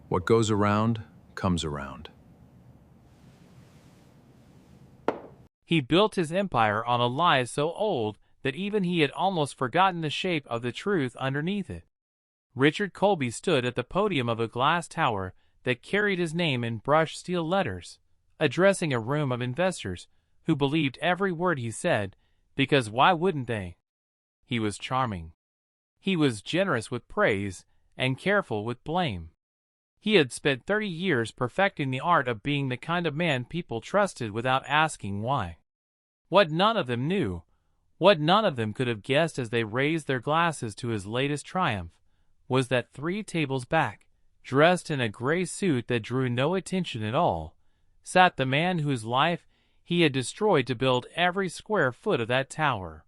What goes around comes around. He built his empire on a lie so old that even he had almost forgotten the shape of the truth underneath it. Richard Colby stood at the podium of a glass tower that carried his name in brushed steel letters, addressing a room of investors who believed every word he said, because why wouldn't they? He was charming. He was generous with praise and careful with blame. He had spent 30 years perfecting the art of being the kind of man people trusted without asking why. What none of them knew, what none of them could have guessed as they raised their glasses to his latest triumph, was that 3 tables back, dressed in a gray suit that drew no attention at all, sat the man whose life he had destroyed to build every square foot of that tower.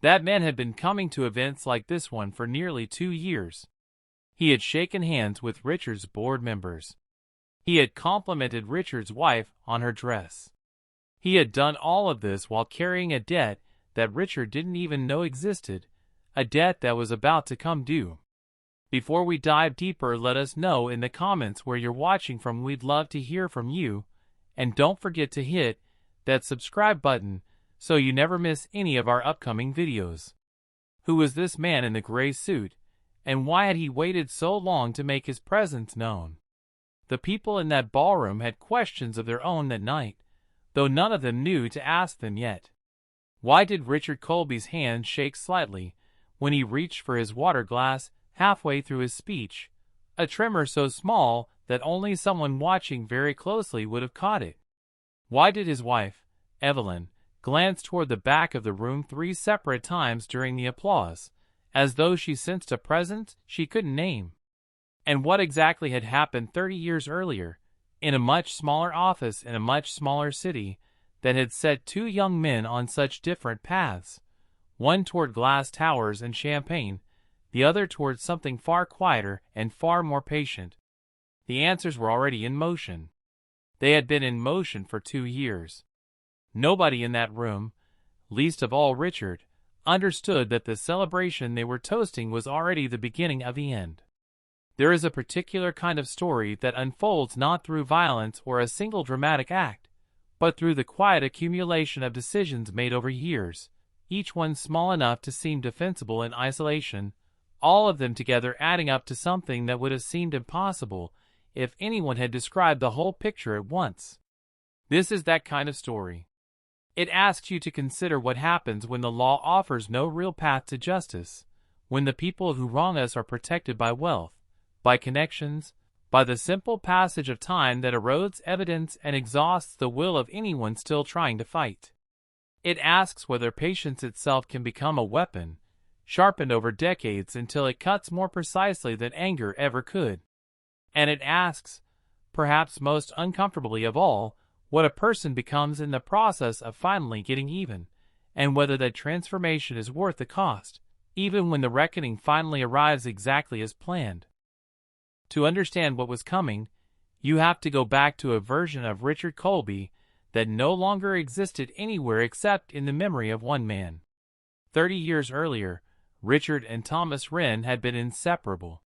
That man had been coming to events like this one for nearly 2 years. He had shaken hands with Richard's board members. He had complimented Richard's wife on her dress. He had done all of this while carrying a debt that Richard didn't even know existed, a debt that was about to come due. Before we dive deeper, let us know in the comments where you're watching from. We'd love to hear from you, and don't forget to hit that subscribe button so you never miss any of our upcoming videos. Who was this man in the gray suit, and why had he waited so long to make his presence known? The people in that ballroom had questions of their own that night, though none of them knew to ask them yet. Why did Richard Colby's hand shake slightly when he reached for his water glass halfway through his speech, a tremor so small that only someone watching very closely would have caught it? Why did his wife, Evelyn, glance toward the back of the room 3 separate times during the applause, as though she sensed a presence she couldn't name? And what exactly had happened 30 years earlier, in a much smaller office in a much smaller city, that had set 2 young men on such different paths, one toward glass towers and champagne, the other toward something far quieter and far more patient? The answers were already in motion. They had been in motion for 2 years. Nobody in that room, least of all Richard, understood that the celebration they were toasting was already the beginning of the end. There is a particular kind of story that unfolds not through violence or a single dramatic act, but through the quiet accumulation of decisions made over years, each one small enough to seem defensible in isolation, all of them together adding up to something that would have seemed impossible if anyone had described the whole picture at once. This is that kind of story. It asks you to consider what happens when the law offers no real path to justice, when the people who wrong us are protected by wealth, by connections, by the simple passage of time that erodes evidence and exhausts the will of anyone still trying to fight. It asks whether patience itself can become a weapon, sharpened over decades until it cuts more precisely than anger ever could. And it asks, perhaps most uncomfortably of all, what a person becomes in the process of finally getting even, and whether that transformation is worth the cost, even when the reckoning finally arrives exactly as planned. To understand what was coming, you have to go back to a version of Richard Colby that no longer existed anywhere except in the memory of one man. 30 years earlier, Richard and Thomas Wren had been inseparable.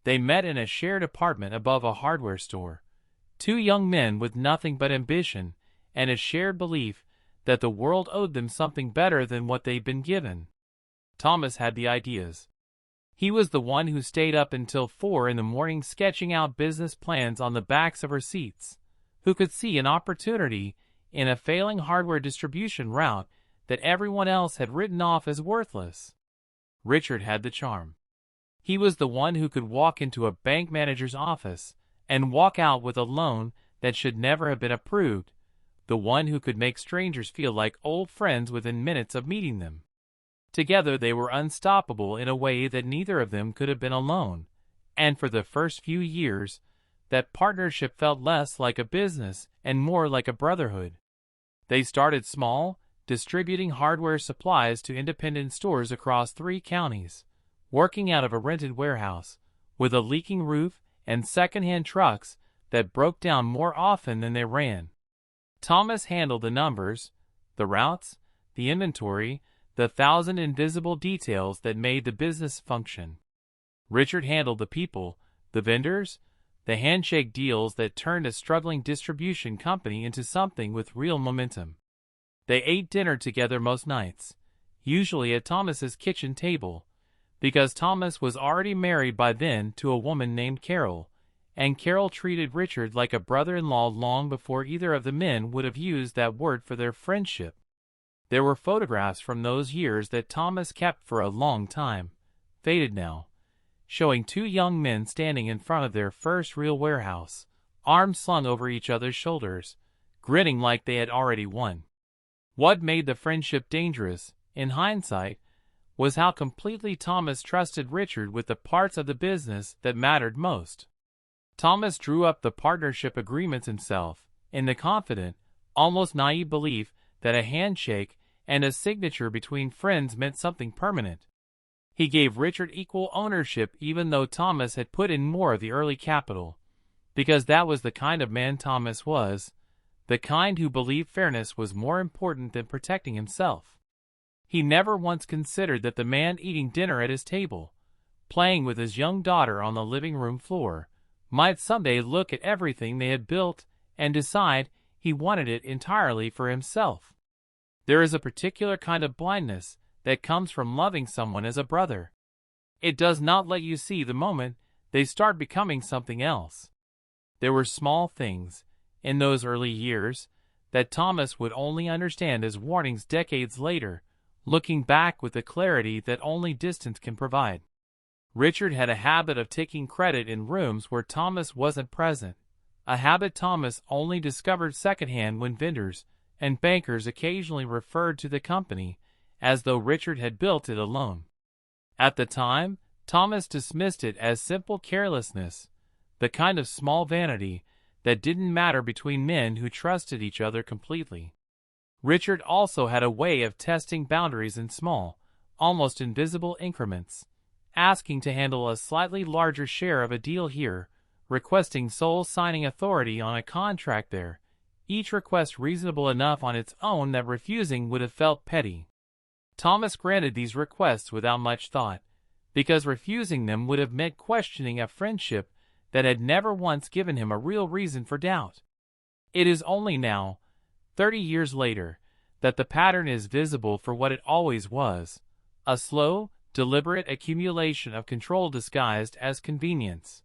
They met in a shared apartment above a hardware store. 2 young men with nothing but ambition and a shared belief that the world owed them something better than what they'd been given. Thomas had the ideas. He was the one who stayed up until 4 in the morning sketching out business plans on the backs of receipts, who could see an opportunity in a failing hardware distribution route that everyone else had written off as worthless. Richard had the charm. He was the one who could walk into a bank manager's office and walk out with a loan that should never have been approved, the one who could make strangers feel like old friends within minutes of meeting them. Together they were unstoppable in a way that neither of them could have been alone, and for the first few years, that partnership felt less like a business and more like a brotherhood. They started small, distributing hardware supplies to independent stores across 3 counties, working out of a rented warehouse, with a leaking roof and second-hand trucks that broke down more often than they ran. Thomas handled the numbers, the routes, the inventory, the 1,000 invisible details that made the business function. Richard handled the people, the vendors, the handshake deals that turned a struggling distribution company into something with real momentum. They ate dinner together most nights, usually at Thomas's kitchen table, because Thomas was already married by then to a woman named Carol, and Carol treated Richard like a brother-in-law long before either of the men would have used that word for their friendship. There were photographs from those years that Thomas kept for a long time, faded now, showing two young men standing in front of their first real warehouse, arms slung over each other's shoulders, grinning like they had already won. What made the friendship dangerous, in hindsight, was how completely Thomas trusted Richard with the parts of the business that mattered most. Thomas drew up the partnership agreements himself, in the confident, almost naive belief that a handshake and a signature between friends meant something permanent. He gave Richard equal ownership even though Thomas had put in more of the early capital, because that was the kind of man Thomas was, the kind who believed fairness was more important than protecting himself. He never once considered that the man eating dinner at his table, playing with his young daughter on the living room floor, might someday look at everything they had built and decide he wanted it entirely for himself. There is a particular kind of blindness that comes from loving someone as a brother. It does not let you see the moment they start becoming something else. There were small things, in those early years, that Thomas would only understand as warnings decades later, looking back with the clarity that only distance can provide. Richard had a habit of taking credit in rooms where Thomas wasn't present, a habit Thomas only discovered secondhand when vendors and bankers occasionally referred to the company as though Richard had built it alone. At the time, Thomas dismissed it as simple carelessness, the kind of small vanity that didn't matter between men who trusted each other completely. Richard also had a way of testing boundaries in small, almost invisible increments, asking to handle a slightly larger share of a deal here, requesting sole signing authority on a contract there, each request reasonable enough on its own that refusing would have felt petty. Thomas granted these requests without much thought, because refusing them would have meant questioning a friendship that had never once given him a real reason for doubt. It is only now, 30 years later, that the pattern is visible for what it always was, a slow, deliberate accumulation of control disguised as convenience.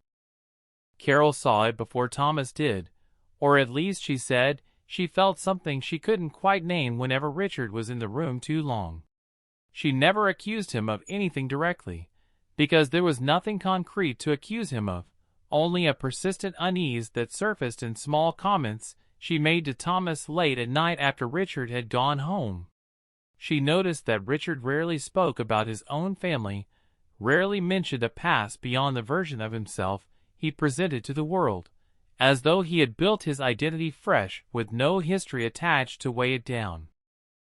Carol saw it before Thomas did, or at least she said she felt something she couldn't quite name whenever Richard was in the room too long. She never accused him of anything directly, because there was nothing concrete to accuse him of, only a persistent unease that surfaced in small comments she made to Thomas late at night after Richard had gone home. She noticed that Richard rarely spoke about his own family, rarely mentioned a past beyond the version of himself he presented to the world, as though he had built his identity fresh with no history attached to weigh it down.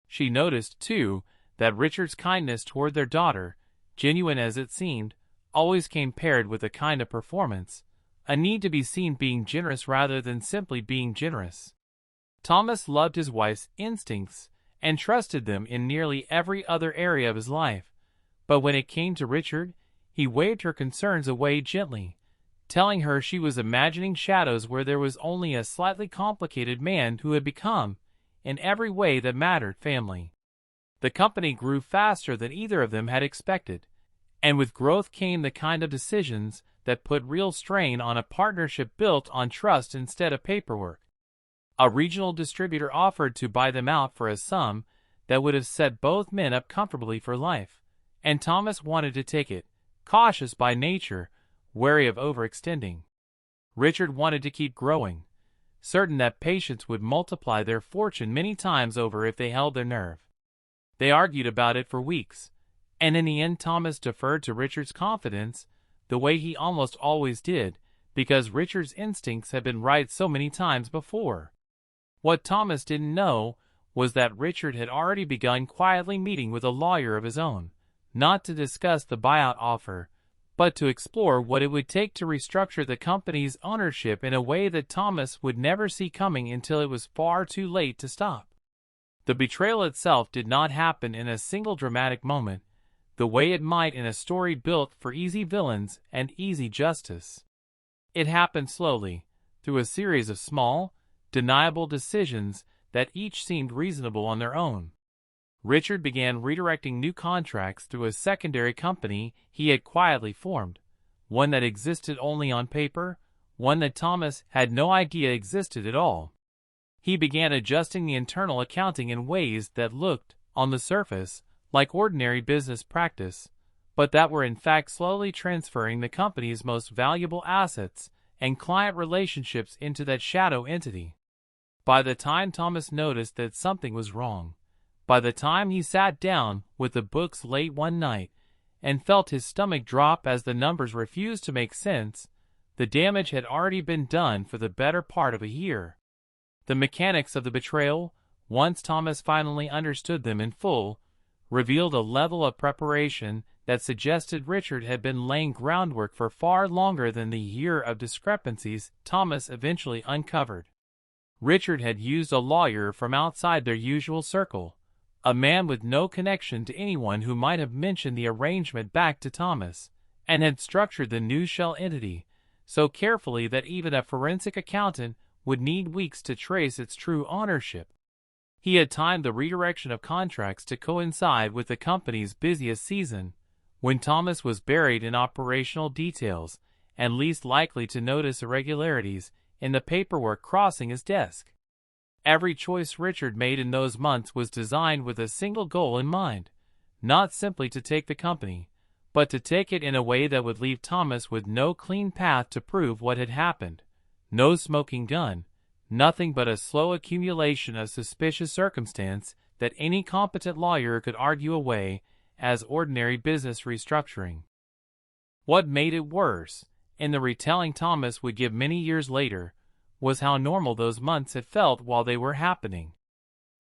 She noticed, too, that Richard's kindness toward their daughter, genuine as it seemed, always came paired with a kind of performance, a need to be seen being generous rather than simply being generous. Thomas loved his wife's instincts and trusted them in nearly every other area of his life, but when it came to Richard, he waved her concerns away gently, telling her she was imagining shadows where there was only a slightly complicated man who had become, in every way that mattered, family. The company grew faster than either of them had expected, and with growth came the kind of decisions that put real strain on a partnership built on trust instead of paperwork. A regional distributor offered to buy them out for a sum that would have set both men up comfortably for life, and Thomas wanted to take it, cautious by nature, wary of overextending. Richard wanted to keep growing, certain that patients would multiply their fortune many times over if they held their nerve. They argued about it for weeks, and in the end Thomas deferred to Richard's confidence the way he almost always did, because Richard's instincts had been right so many times before. What Thomas didn't know was that Richard had already begun quietly meeting with a lawyer of his own, not to discuss the buyout offer, but to explore what it would take to restructure the company's ownership in a way that Thomas would never see coming until it was far too late to stop. The betrayal itself did not happen in a single dramatic moment, the way it might in a story built for easy villains and easy justice. It happened slowly, through a series of small, deniable decisions that each seemed reasonable on their own. Richard began redirecting new contracts through a secondary company he had quietly formed, one that existed only on paper, one that Thomas had no idea existed at all. He began adjusting the internal accounting in ways that looked, on the surface, like ordinary business practice, but that were in fact slowly transferring the company's most valuable assets and client relationships into that shadow entity. By the time Thomas noticed that something was wrong, by the time he sat down with the books late one night and felt his stomach drop as the numbers refused to make sense, the damage had already been done for the better part of a year. The mechanics of the betrayal, once Thomas finally understood them in full, revealed a level of preparation that suggested Richard had been laying groundwork for far longer than the year of discrepancies Thomas eventually uncovered. Richard had used a lawyer from outside their usual circle, a man with no connection to anyone who might have mentioned the arrangement back to Thomas, and had structured the new shell entity so carefully that even a forensic accountant would need weeks to trace its true ownership. He had timed the redirection of contracts to coincide with the company's busiest season, when Thomas was buried in operational details and least likely to notice irregularities in the paperwork crossing his desk. Every choice Richard made in those months was designed with a single goal in mind, not simply to take the company, but to take it in a way that would leave Thomas with no clean path to prove what had happened, no smoking gun, nothing but a slow accumulation of suspicious circumstance that any competent lawyer could argue away as ordinary business restructuring. What made it worse, in the retelling Thomas would give many years later, was how normal those months had felt while they were happening.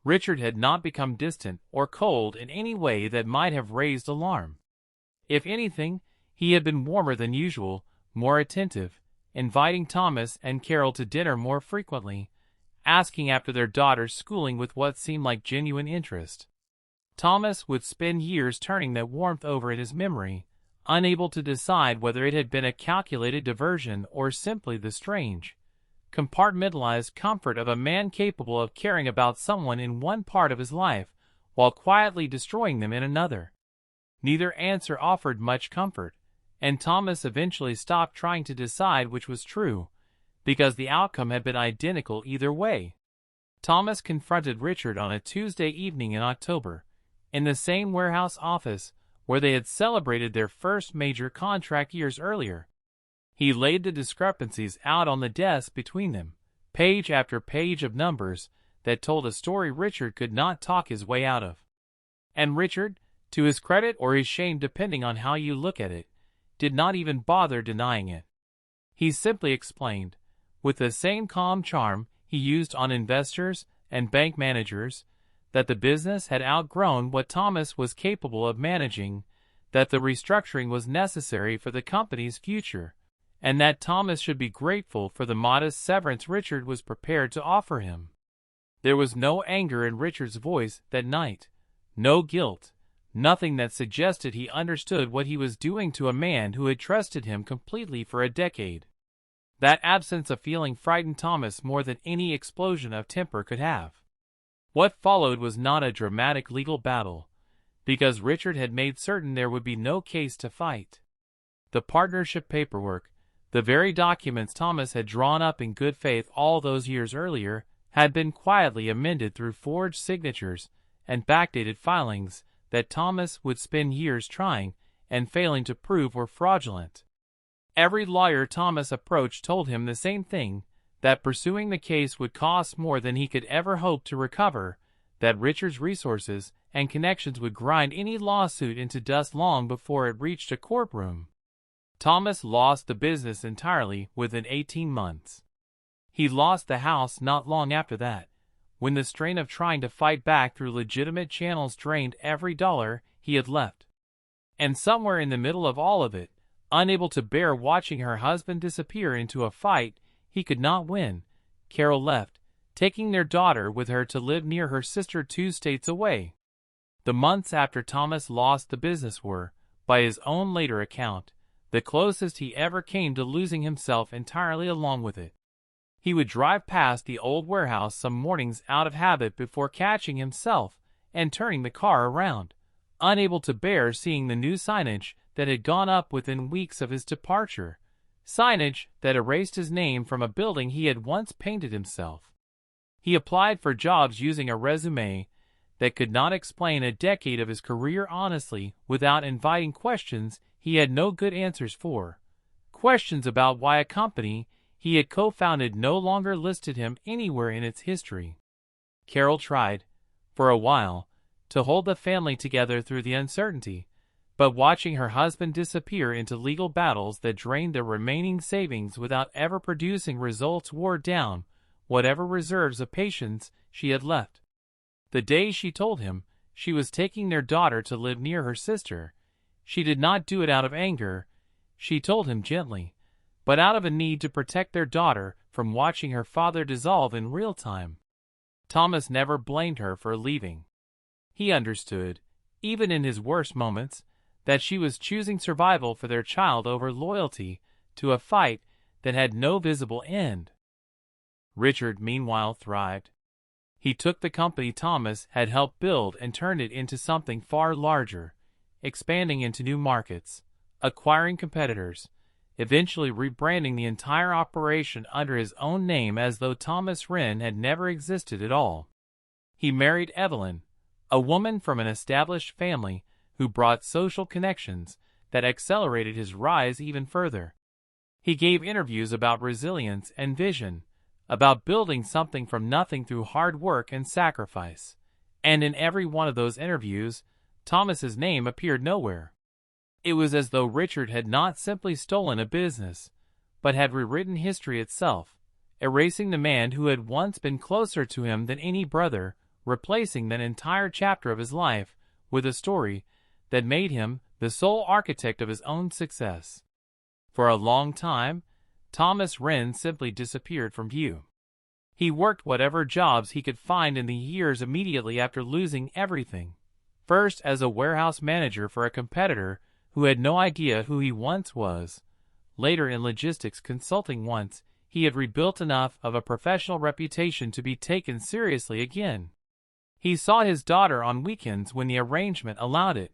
Richard had not become distant or cold in any way that might have raised alarm. If anything, he had been warmer than usual, more attentive, inviting Thomas and Carol to dinner more frequently, asking after their daughter's schooling with what seemed like genuine interest. Thomas would spend years turning that warmth over in his memory, unable to decide whether it had been a calculated diversion or simply the strange, compartmentalized comfort of a man capable of caring about someone in one part of his life while quietly destroying them in another. Neither answer offered much comfort, and Thomas eventually stopped trying to decide which was true, because the outcome had been identical either way. Thomas confronted Richard on a Tuesday evening in October, in the same warehouse office where they had celebrated their first major contract years earlier. He laid the discrepancies out on the desk between them, page after page of numbers that told a story Richard could not talk his way out of. And Richard, to his credit or his shame depending on how you look at it, did not even bother denying it. He simply explained, with the same calm charm he used on investors and bank managers, that the business had outgrown what Thomas was capable of managing, that the restructuring was necessary for the company's future, and that Thomas should be grateful for the modest severance Richard was prepared to offer him. There was no anger in Richard's voice that night, no guilt, nothing that suggested he understood what he was doing to a man who had trusted him completely for a decade. That absence of feeling frightened Thomas more than any explosion of temper could have. What followed was not a dramatic legal battle, because Richard had made certain there would be no case to fight. The partnership paperwork, the very documents Thomas had drawn up in good faith all those years earlier, had been quietly amended through forged signatures and backdated filings that Thomas would spend years trying and failing to prove were fraudulent. Every lawyer Thomas approached told him the same thing, that pursuing the case would cost more than he could ever hope to recover, that Richard's resources and connections would grind any lawsuit into dust long before it reached a courtroom. Thomas lost the business entirely within 18 months. He lost the house not long after that, when the strain of trying to fight back through legitimate channels drained every dollar he had left. And somewhere in the middle of all of it, unable to bear watching her husband disappear into a fight he could not win, Carol left, taking their daughter with her to live near her sister 2 states away. The months after Thomas lost the business were, by his own later account, the closest he ever came to losing himself entirely along with it. He would drive past the old warehouse some mornings out of habit before catching himself and turning the car around, unable to bear seeing the new signage that had gone up within weeks of his departure, signage that erased his name from a building he had once painted himself. He applied for jobs using a resume that could not explain a decade of his career honestly without inviting questions he had no good answers for, questions about why a company he had co-founded no longer listed him anywhere in its history. Carol tried, for a while, to hold the family together through the uncertainty, but watching her husband disappear into legal battles that drained their remaining savings without ever producing results wore down whatever reserves of patience she had left. The day she told him she was taking their daughter to live near her sister, she did not do it out of anger, she told him gently, but out of a need to protect their daughter from watching her father dissolve in real time. Thomas never blamed her for leaving. He understood, even in his worst moments, that she was choosing survival for their child over loyalty to a fight that had no visible end. Richard, meanwhile, thrived. He took the company Thomas had helped build and turned it into something far larger, expanding into new markets, acquiring competitors, eventually rebranding the entire operation under his own name as though Thomas Wren had never existed at all. He married Evelyn, a woman from an established family who brought social connections that accelerated his rise even further. He gave interviews about resilience and vision, about building something from nothing through hard work and sacrifice, and in every one of those interviews, Thomas's name appeared nowhere. It was as though Richard had not simply stolen a business, but had rewritten history itself, erasing the man who had once been closer to him than any brother, replacing that entire chapter of his life with a story that made him the sole architect of his own success. For a long time, Thomas Wren simply disappeared from view. He worked whatever jobs he could find in the years immediately after losing everything, first as a warehouse manager for a competitor who had no idea who he once was, later in logistics consulting once he had rebuilt enough of a professional reputation to be taken seriously again. He saw his daughter on weekends when the arrangement allowed it,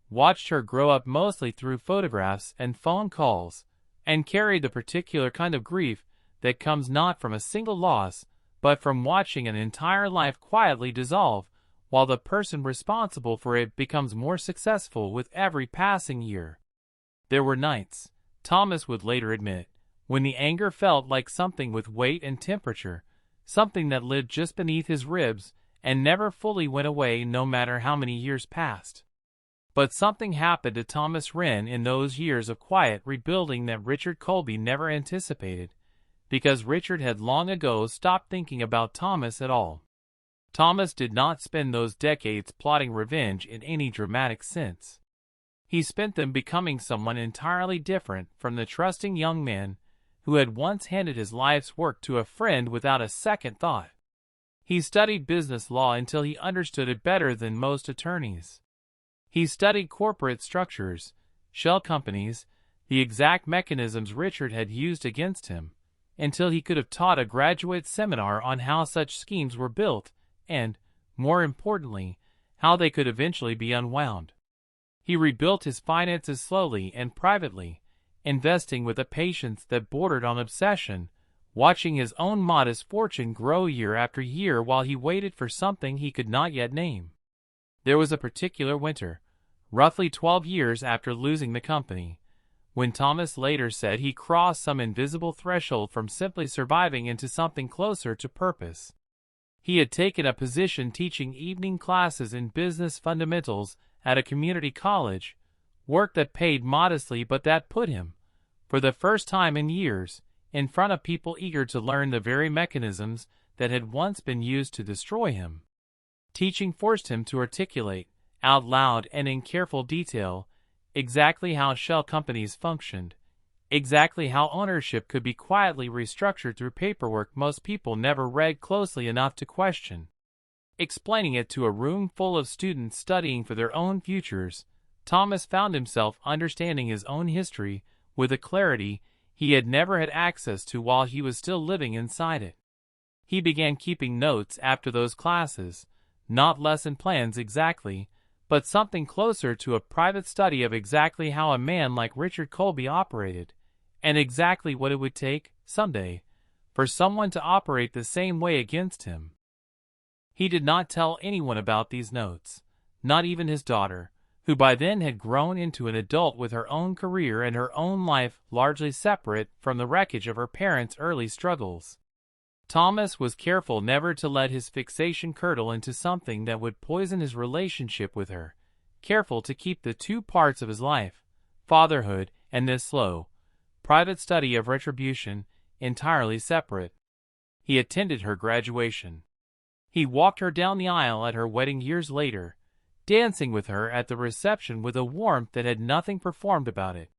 watched her grow up mostly through photographs and phone calls, and carried the particular kind of grief that comes not from a single loss, but from watching an entire life quietly dissolve while the person responsible for it becomes more successful with every passing year. There were nights, Thomas would later admit, when the anger felt like something with weight and temperature, something that lived just beneath his ribs and never fully went away no matter how many years passed. But something happened to Thomas Wren in those years of quiet rebuilding that Richard Colby never anticipated, because Richard had long ago stopped thinking about Thomas at all. Thomas did not spend those decades plotting revenge in any dramatic sense. He spent them becoming someone entirely different from the trusting young man who had once handed his life's work to a friend without a second thought. He studied business law until he understood it better than most attorneys. He studied corporate structures, shell companies, the exact mechanisms Richard had used against him, until he could have taught a graduate seminar on how such schemes were built and, more importantly, how they could eventually be unwound. He rebuilt his finances slowly and privately, investing with a patience that bordered on obsession, watching his own modest fortune grow year after year while he waited for something he could not yet name. There was a particular winter, roughly 12 years after losing the company, when Thomas later said he crossed some invisible threshold from simply surviving into something closer to purpose. He had taken a position teaching evening classes in business fundamentals at a community college, work that paid modestly but that put him, for the first time in years, in front of people eager to learn the very mechanisms that had once been used to destroy him. Teaching forced him to articulate, out loud and in careful detail, exactly how shell companies functioned, exactly how ownership could be quietly restructured through paperwork most people never read closely enough to question. Explaining it to a room full of students studying for their own futures, Thomas found himself understanding his own history with a clarity he had never had access to while he was still living inside it. He began keeping notes after those classes, not lesson plans exactly, but something closer to a private study of exactly how a man like Richard Colby operated, and exactly what it would take, someday, for someone to operate the same way against him. He did not tell anyone about these notes, not even his daughter, who by then had grown into an adult with her own career and her own life largely separate from the wreckage of her parents' early struggles. Thomas was careful never to let his fixation curdle into something that would poison his relationship with her, careful to keep the two parts of his life, fatherhood and this slow, private study of retribution, entirely separate. He attended her graduation. He walked her down the aisle at her wedding years later, dancing with her at the reception with a warmth that had nothing performed about it.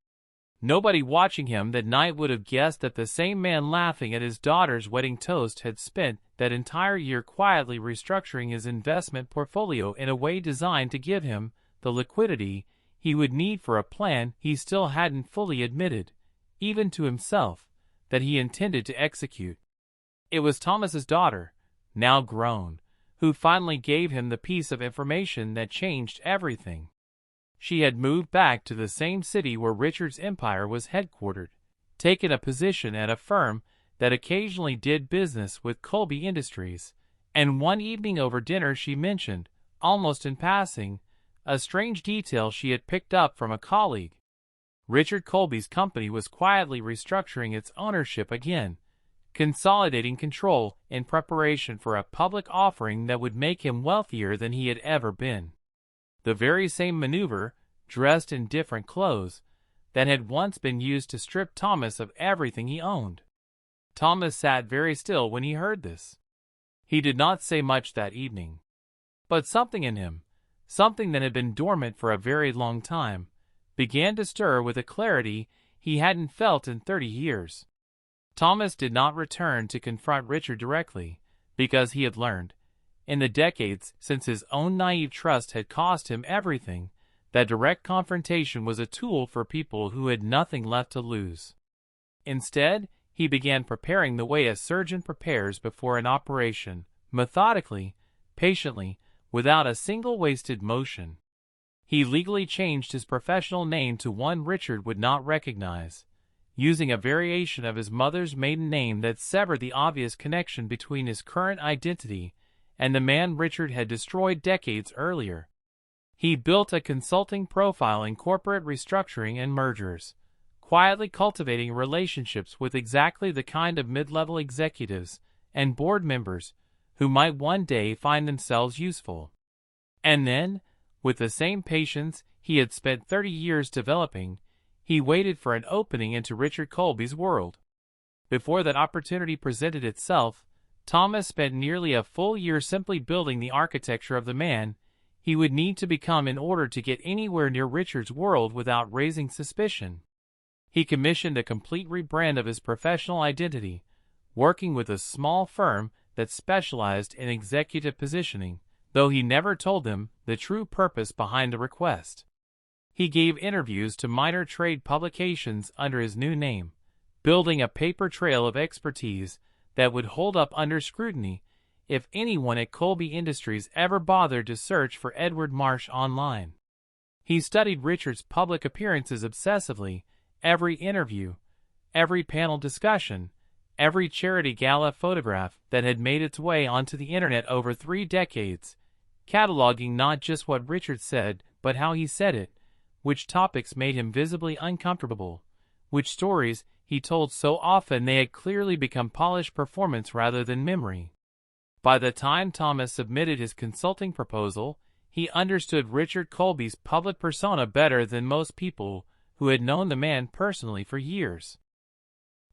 Nobody watching him that night would have guessed that the same man laughing at his daughter's wedding toast had spent that entire year quietly restructuring his investment portfolio in a way designed to give him the liquidity he would need for a plan he still hadn't fully admitted, even to himself, that he intended to execute. It was Thomas's daughter, now grown, who finally gave him the piece of information that changed everything. She had moved back to the same city where Richard's empire was headquartered, taken a position at a firm that occasionally did business with Colby Industries, and one evening over dinner she mentioned, almost in passing, a strange detail she had picked up from a colleague. Richard Colby's company was quietly restructuring its ownership again, consolidating control in preparation for a public offering that would make him wealthier than he had ever been. The very same maneuver, dressed in different clothes, that had once been used to strip Thomas of everything he owned. Thomas sat very still when he heard this. He did not say much that evening. But something in him, something that had been dormant for a very long time, began to stir with a clarity he hadn't felt in 30 years. Thomas did not return to confront Richard directly, because he had learned, in the decades since his own naive trust had cost him everything, that direct confrontation was a tool for people who had nothing left to lose. Instead, he began preparing the way a surgeon prepares before an operation, methodically, patiently, without a single wasted motion. He legally changed his professional name to one Richard would not recognize, using a variation of his mother's maiden name that severed the obvious connection between his current identity and the man Richard had destroyed decades earlier. He built a consulting profile in corporate restructuring and mergers, quietly cultivating relationships with exactly the kind of mid-level executives and board members who might one day find themselves useful. And then, with the same patience he had spent 30 years developing, he waited for an opening into Richard Colby's world. Before that opportunity presented itself, Thomas spent nearly a full year simply building the architecture of the man he would need to become in order to get anywhere near Richard's world without raising suspicion. He commissioned a complete rebrand of his professional identity, working with a small firm that specialized in executive positioning, though he never told them the true purpose behind the request. He gave interviews to minor trade publications under his new name, building a paper trail of expertise that would hold up under scrutiny if anyone at Colby Industries ever bothered to search for Edward Marsh online. He studied Richard's public appearances obsessively, every interview, every panel discussion, every charity gala photograph that had made its way onto the internet over 3 decades, cataloging not just what Richard said, but how he said it, which topics made him visibly uncomfortable, which stories he told so often they had clearly become polished performance rather than memory. By the time Thomas submitted his consulting proposal, he understood Richard Colby's public persona better than most people who had known the man personally for years.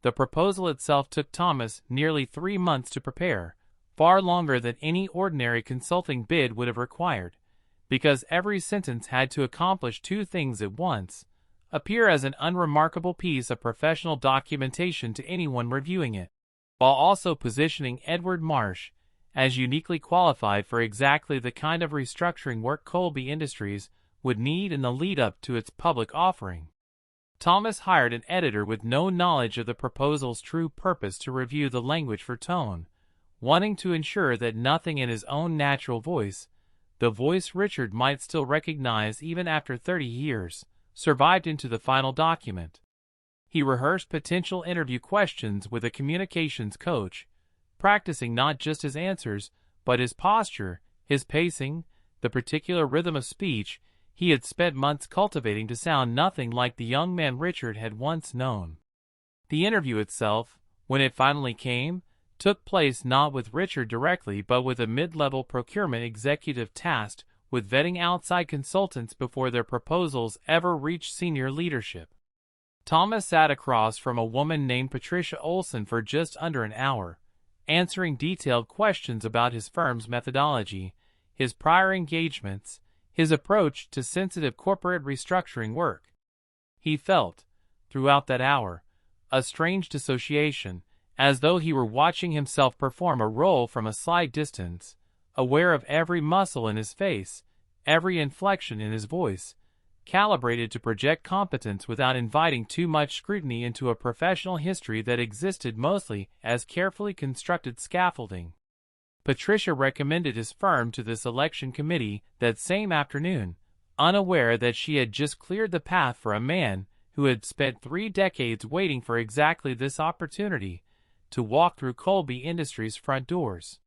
The proposal itself took Thomas nearly 3 months to prepare, far longer than any ordinary consulting bid would have required, because every sentence had to accomplish 2 things at once: appear as an unremarkable piece of professional documentation to anyone reviewing it, while also positioning Edward Marsh as uniquely qualified for exactly the kind of restructuring work Colby Industries would need in the lead-up to its public offering. Thomas hired an editor with no knowledge of the proposal's true purpose to review the language for tone, wanting to ensure that nothing in his own natural voice, the voice Richard might still recognize even after 30 years, survived into the final document. He rehearsed potential interview questions with a communications coach, practicing not just his answers, but his posture, his pacing, the particular rhythm of speech he had spent months cultivating to sound nothing like the young man Richard had once known. The interview itself, when it finally came, took place not with Richard directly but with a mid-level procurement executive tasked with vetting outside consultants before their proposals ever reached senior leadership. Thomas sat across from a woman named Patricia Olson for just under an hour, answering detailed questions about his firm's methodology, his prior engagements, his approach to sensitive corporate restructuring work. He felt, throughout that hour, a strange dissociation, as though he were watching himself perform a role from a slight distance, aware of every muscle in his face, every inflection in his voice, calibrated to project competence without inviting too much scrutiny into a professional history that existed mostly as carefully constructed scaffolding. Patricia recommended his firm to the selection committee that same afternoon, unaware that she had just cleared the path for a man who had spent 3 decades waiting for exactly this opportunity to walk through Colby Industries' front doors.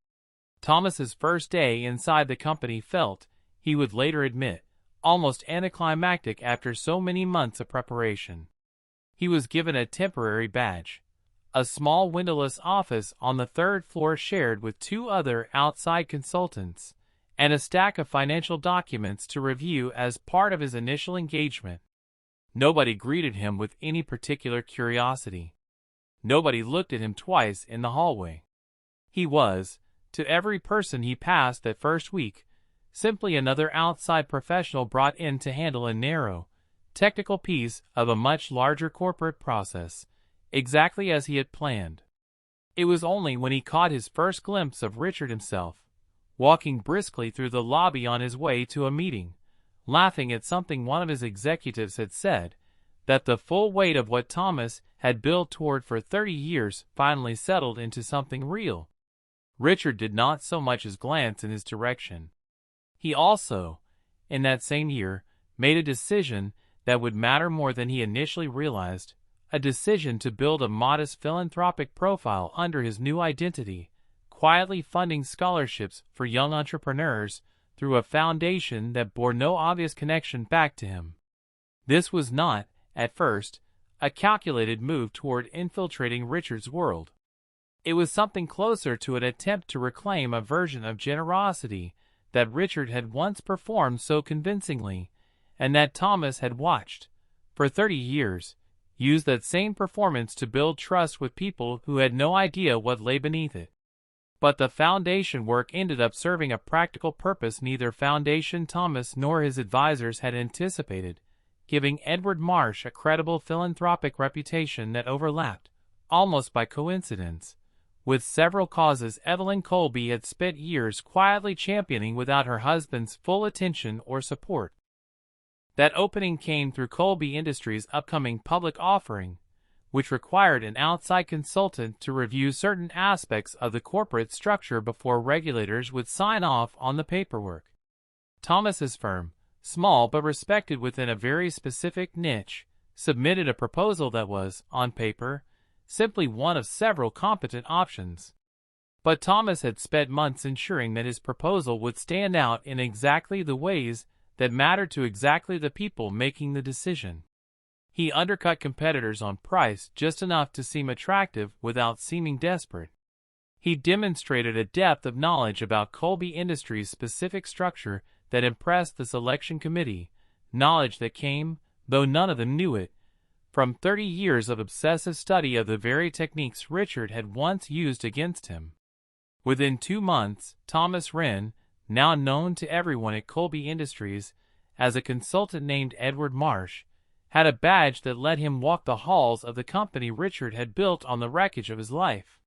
Thomas's first day inside the company felt, he would later admit, almost anticlimactic after so many months of preparation. He was given a temporary badge, a small windowless office on the 3rd floor shared with 2 other outside consultants, and a stack of financial documents to review as part of his initial engagement. Nobody greeted him with any particular curiosity. Nobody looked at him twice in the hallway. He was, to every person he passed that first week, simply another outside professional brought in to handle a narrow, technical piece of a much larger corporate process, exactly as he had planned. It was only when he caught his first glimpse of Richard himself, walking briskly through the lobby on his way to a meeting, laughing at something one of his executives had said, that the full weight of what Thomas had built toward for 30 years finally settled into something real. Richard did not so much as glance in his direction. He also, in that same year, made a decision that would matter more than he initially realized, a decision to build a modest philanthropic profile under his new identity, quietly funding scholarships for young entrepreneurs through a foundation that bore no obvious connection back to him. This was not, at first, a calculated move toward infiltrating Richard's world. It was something closer to an attempt to reclaim a version of generosity that Richard had once performed so convincingly, and that Thomas had watched, for 30 years, use that same performance to build trust with people who had no idea what lay beneath it. But the foundation work ended up serving a practical purpose neither Foundation Thomas nor his advisors had anticipated, giving Edward Marsh a credible philanthropic reputation that overlapped, almost by coincidence, with several causes Evelyn Colby had spent years quietly championing without her husband's full attention or support. That opening came through Colby Industries' upcoming public offering, which required an outside consultant to review certain aspects of the corporate structure before regulators would sign off on the paperwork. Thomas's firm, small but respected within a very specific niche, submitted a proposal that was, on paper, simply one of several competent options. But Thomas had spent months ensuring that his proposal would stand out in exactly the ways that mattered to exactly the people making the decision. He undercut competitors on price just enough to seem attractive without seeming desperate. He demonstrated a depth of knowledge about Colby Industries' specific structure that impressed the selection committee, knowledge that came, though none of them knew it, from 30 years of obsessive study of the very techniques Richard had once used against him. Within 2 months, Thomas Wren, now known to everyone at Colby Industries as a consultant named Edward Marsh, had a badge that let him walk the halls of the company Richard had built on the wreckage of his life.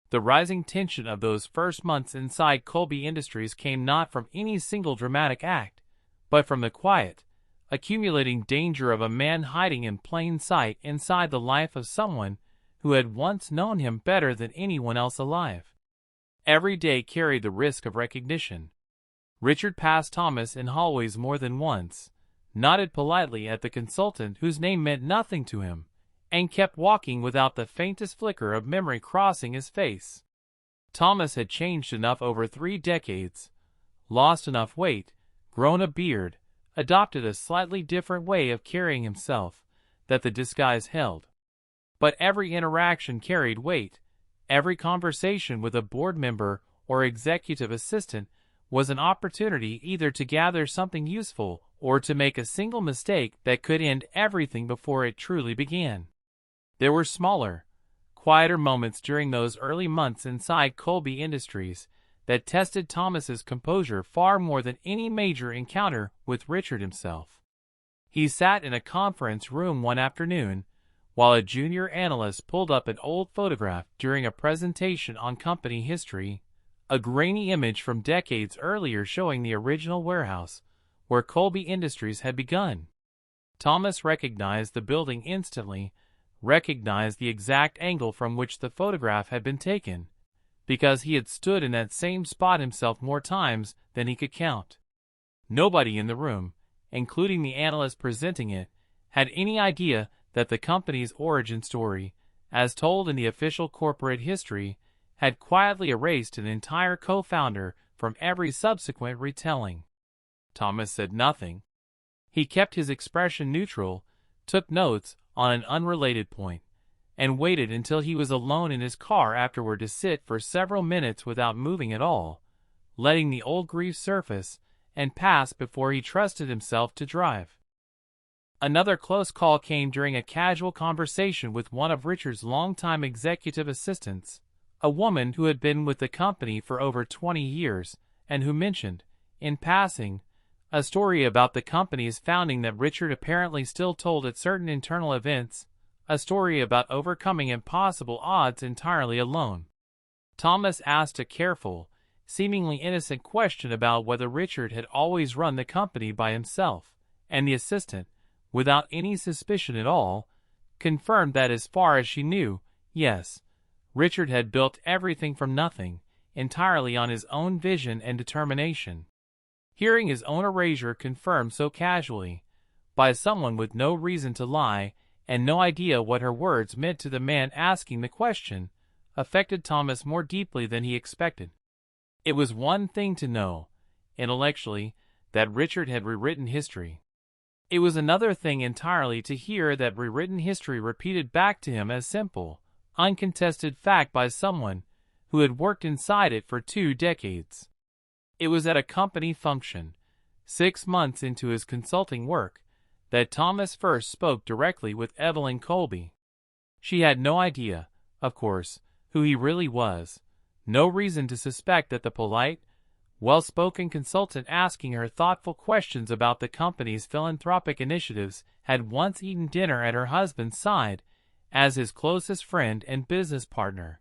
The rising tension of those first months inside Colby Industries came not from any single dramatic act, but from the quiet, accumulating danger of a man hiding in plain sight inside the life of someone who had once known him better than anyone else alive. Every day carried the risk of recognition. Richard passed Thomas in hallways more than once, nodded politely at the consultant whose name meant nothing to him, and kept walking without the faintest flicker of memory crossing his face. Thomas had changed enough over 3 decades, lost enough weight, grown a beard, adopted a slightly different way of carrying himself, that the disguise held. But every interaction carried weight. Every conversation with a board member or executive assistant was an opportunity either to gather something useful or to make a single mistake that could end everything before it truly began. There were smaller, quieter moments during those early months inside Colby Industries that tested Thomas's composure far more than any major encounter with Richard himself. He sat in a conference room one afternoon while a junior analyst pulled up an old photograph during a presentation on company history, a grainy image from decades earlier showing the original warehouse where Colby Industries had begun. Thomas recognized the building instantly, recognized the exact angle from which the photograph had been taken, because he had stood in that same spot himself more times than he could count. Nobody in the room, including the analyst presenting it, had any idea that the company's origin story, as told in the official corporate history, had quietly erased an entire co-founder from every subsequent retelling. Thomas said nothing. He kept his expression neutral, took notes on an unrelated point, and waited until he was alone in his car afterward to sit for several minutes without moving at all, letting the old grief surface and pass before he trusted himself to drive. Another close call came during a casual conversation with one of Richard's longtime executive assistants, a woman who had been with the company for over 20 years and who mentioned, in passing, a story about the company's founding that Richard apparently still told at certain internal events, a story about overcoming impossible odds entirely alone. Thomas asked a careful, seemingly innocent question about whether Richard had always run the company by himself, and the assistant, without any suspicion at all, confirmed that as far as she knew, yes, Richard had built everything from nothing, entirely on his own vision and determination. Hearing his own erasure confirmed so casually, by someone with no reason to lie and no idea what her words meant to the man asking the question, affected Thomas more deeply than he expected. It was one thing to know, intellectually, that Richard had rewritten history. It was another thing entirely to hear that rewritten history repeated back to him as simple, uncontested fact by someone who had worked inside it for 2 decades. It was at a company function, 6 months into his consulting work, that Thomas first spoke directly with Evelyn Colby. She had no idea, of course, who he really was, no reason to suspect that the polite, well-spoken consultant asking her thoughtful questions about the company's philanthropic initiatives had once eaten dinner at her husband's side as his closest friend and business partner.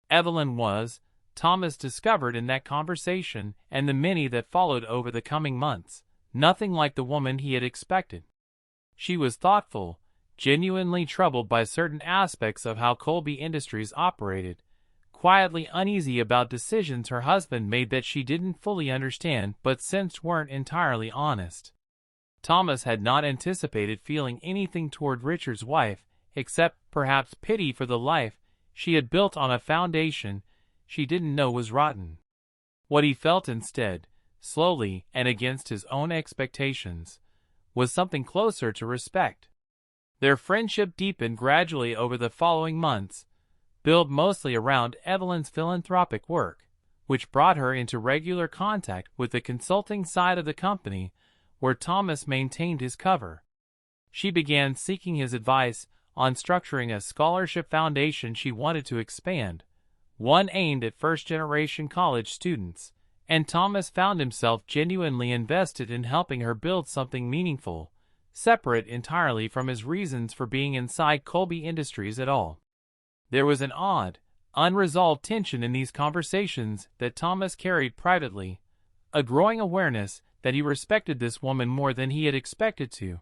Evelyn was, Thomas discovered in that conversation and the many that followed over the coming months, nothing like the woman he had expected. She was thoughtful, genuinely troubled by certain aspects of how Colby Industries operated, quietly uneasy about decisions her husband made that she didn't fully understand but sensed weren't entirely honest. Thomas had not anticipated feeling anything toward Richard's wife, except perhaps pity for the life she had built on a foundation she didn't know was rotten. What he felt instead, slowly and against his own expectations, was something closer to respect. Their friendship deepened gradually over the following months, built mostly around Evelyn's philanthropic work, which brought her into regular contact with the consulting side of the company, where Thomas maintained his cover. She began seeking his advice on structuring a scholarship foundation she wanted to expand, one aimed at first-generation college students, and Thomas found himself genuinely invested in helping her build something meaningful, separate entirely from his reasons for being inside Colby Industries at all. There was an odd, unresolved tension in these conversations that Thomas carried privately, a growing awareness that he respected this woman more than he had expected to,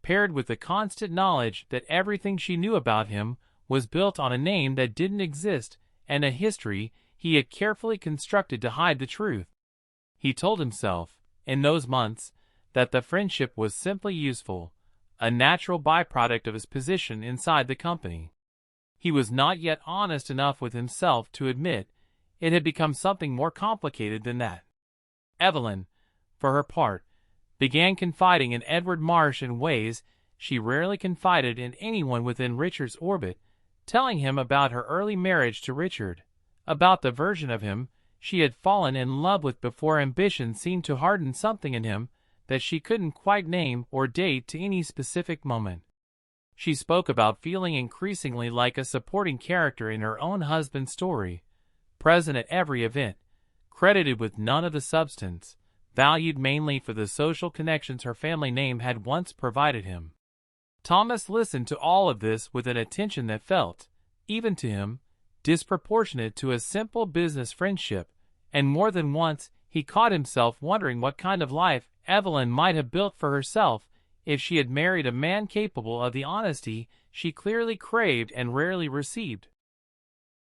paired with the constant knowledge that everything she knew about him was built on a name that didn't exist and a history he had carefully constructed to hide the truth. He told himself, in those months, that the friendship was simply useful, a natural byproduct of his position inside the company. He was not yet honest enough with himself to admit it had become something more complicated than that. Evelyn, for her part, began confiding in Edward Marsh in ways she rarely confided in anyone within Richard's orbit, telling him about her early marriage to Richard, about the version of him she had fallen in love with before ambition seemed to harden something in him that she couldn't quite name or date to any specific moment. She spoke about feeling increasingly like a supporting character in her own husband's story, present at every event, credited with none of the substance, valued mainly for the social connections her family name had once provided him. Thomas listened to all of this with an attention that felt, even to him, disproportionate to a simple business friendship, and more than once he caught himself wondering what kind of life Evelyn might have built for herself if she had married a man capable of the honesty she clearly craved and rarely received.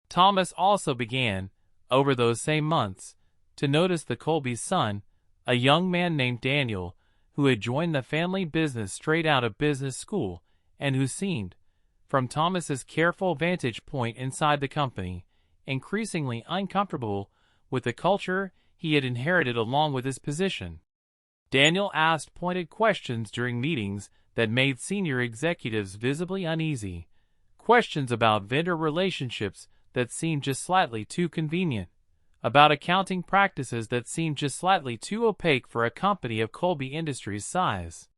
Thomas also began, over those same months, to notice the Colby's son, a young man named Daniel, who had joined the family business straight out of business school, and who seemed, from Thomas's careful vantage point inside the company, increasingly uncomfortable with the culture he had inherited along with his position. Daniel asked pointed questions during meetings that made senior executives visibly uneasy, questions about vendor relationships that seemed just slightly too convenient, about accounting practices that seemed just slightly too opaque for a company of Colby Industries' size.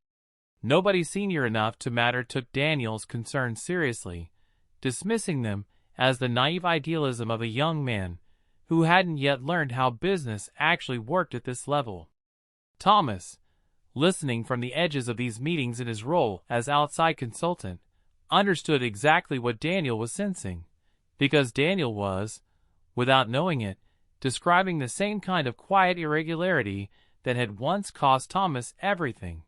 Nobody senior enough to matter took Daniel's concerns seriously, dismissing them as the naive idealism of a young man who hadn't yet learned how business actually worked at this level. Thomas, listening from the edges of these meetings in his role as outside consultant, understood exactly what Daniel was sensing, because Daniel was, without knowing it, describing the same kind of quiet irregularity that had once cost Thomas everything.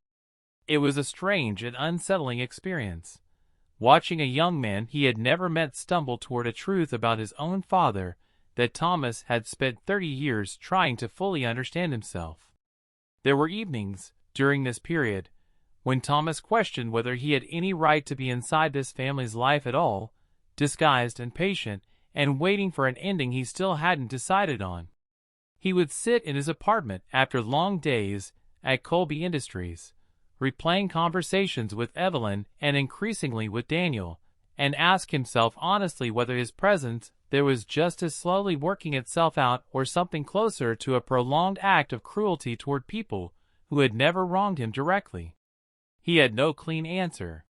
It was a strange and unsettling experience, watching a young man he had never met stumble toward a truth about his own father that Thomas had spent 30 years trying to fully understand himself. There were evenings, during this period, when Thomas questioned whether he had any right to be inside this family's life at all, disguised and patient, and waiting for an ending he still hadn't decided on. He would sit in his apartment after long days at Colby Industries, replaying conversations with Evelyn and increasingly with Daniel, and ask himself honestly whether his presence there was just as slowly working itself out or something closer to a prolonged act of cruelty toward people who had never wronged him directly. He had no clean answer.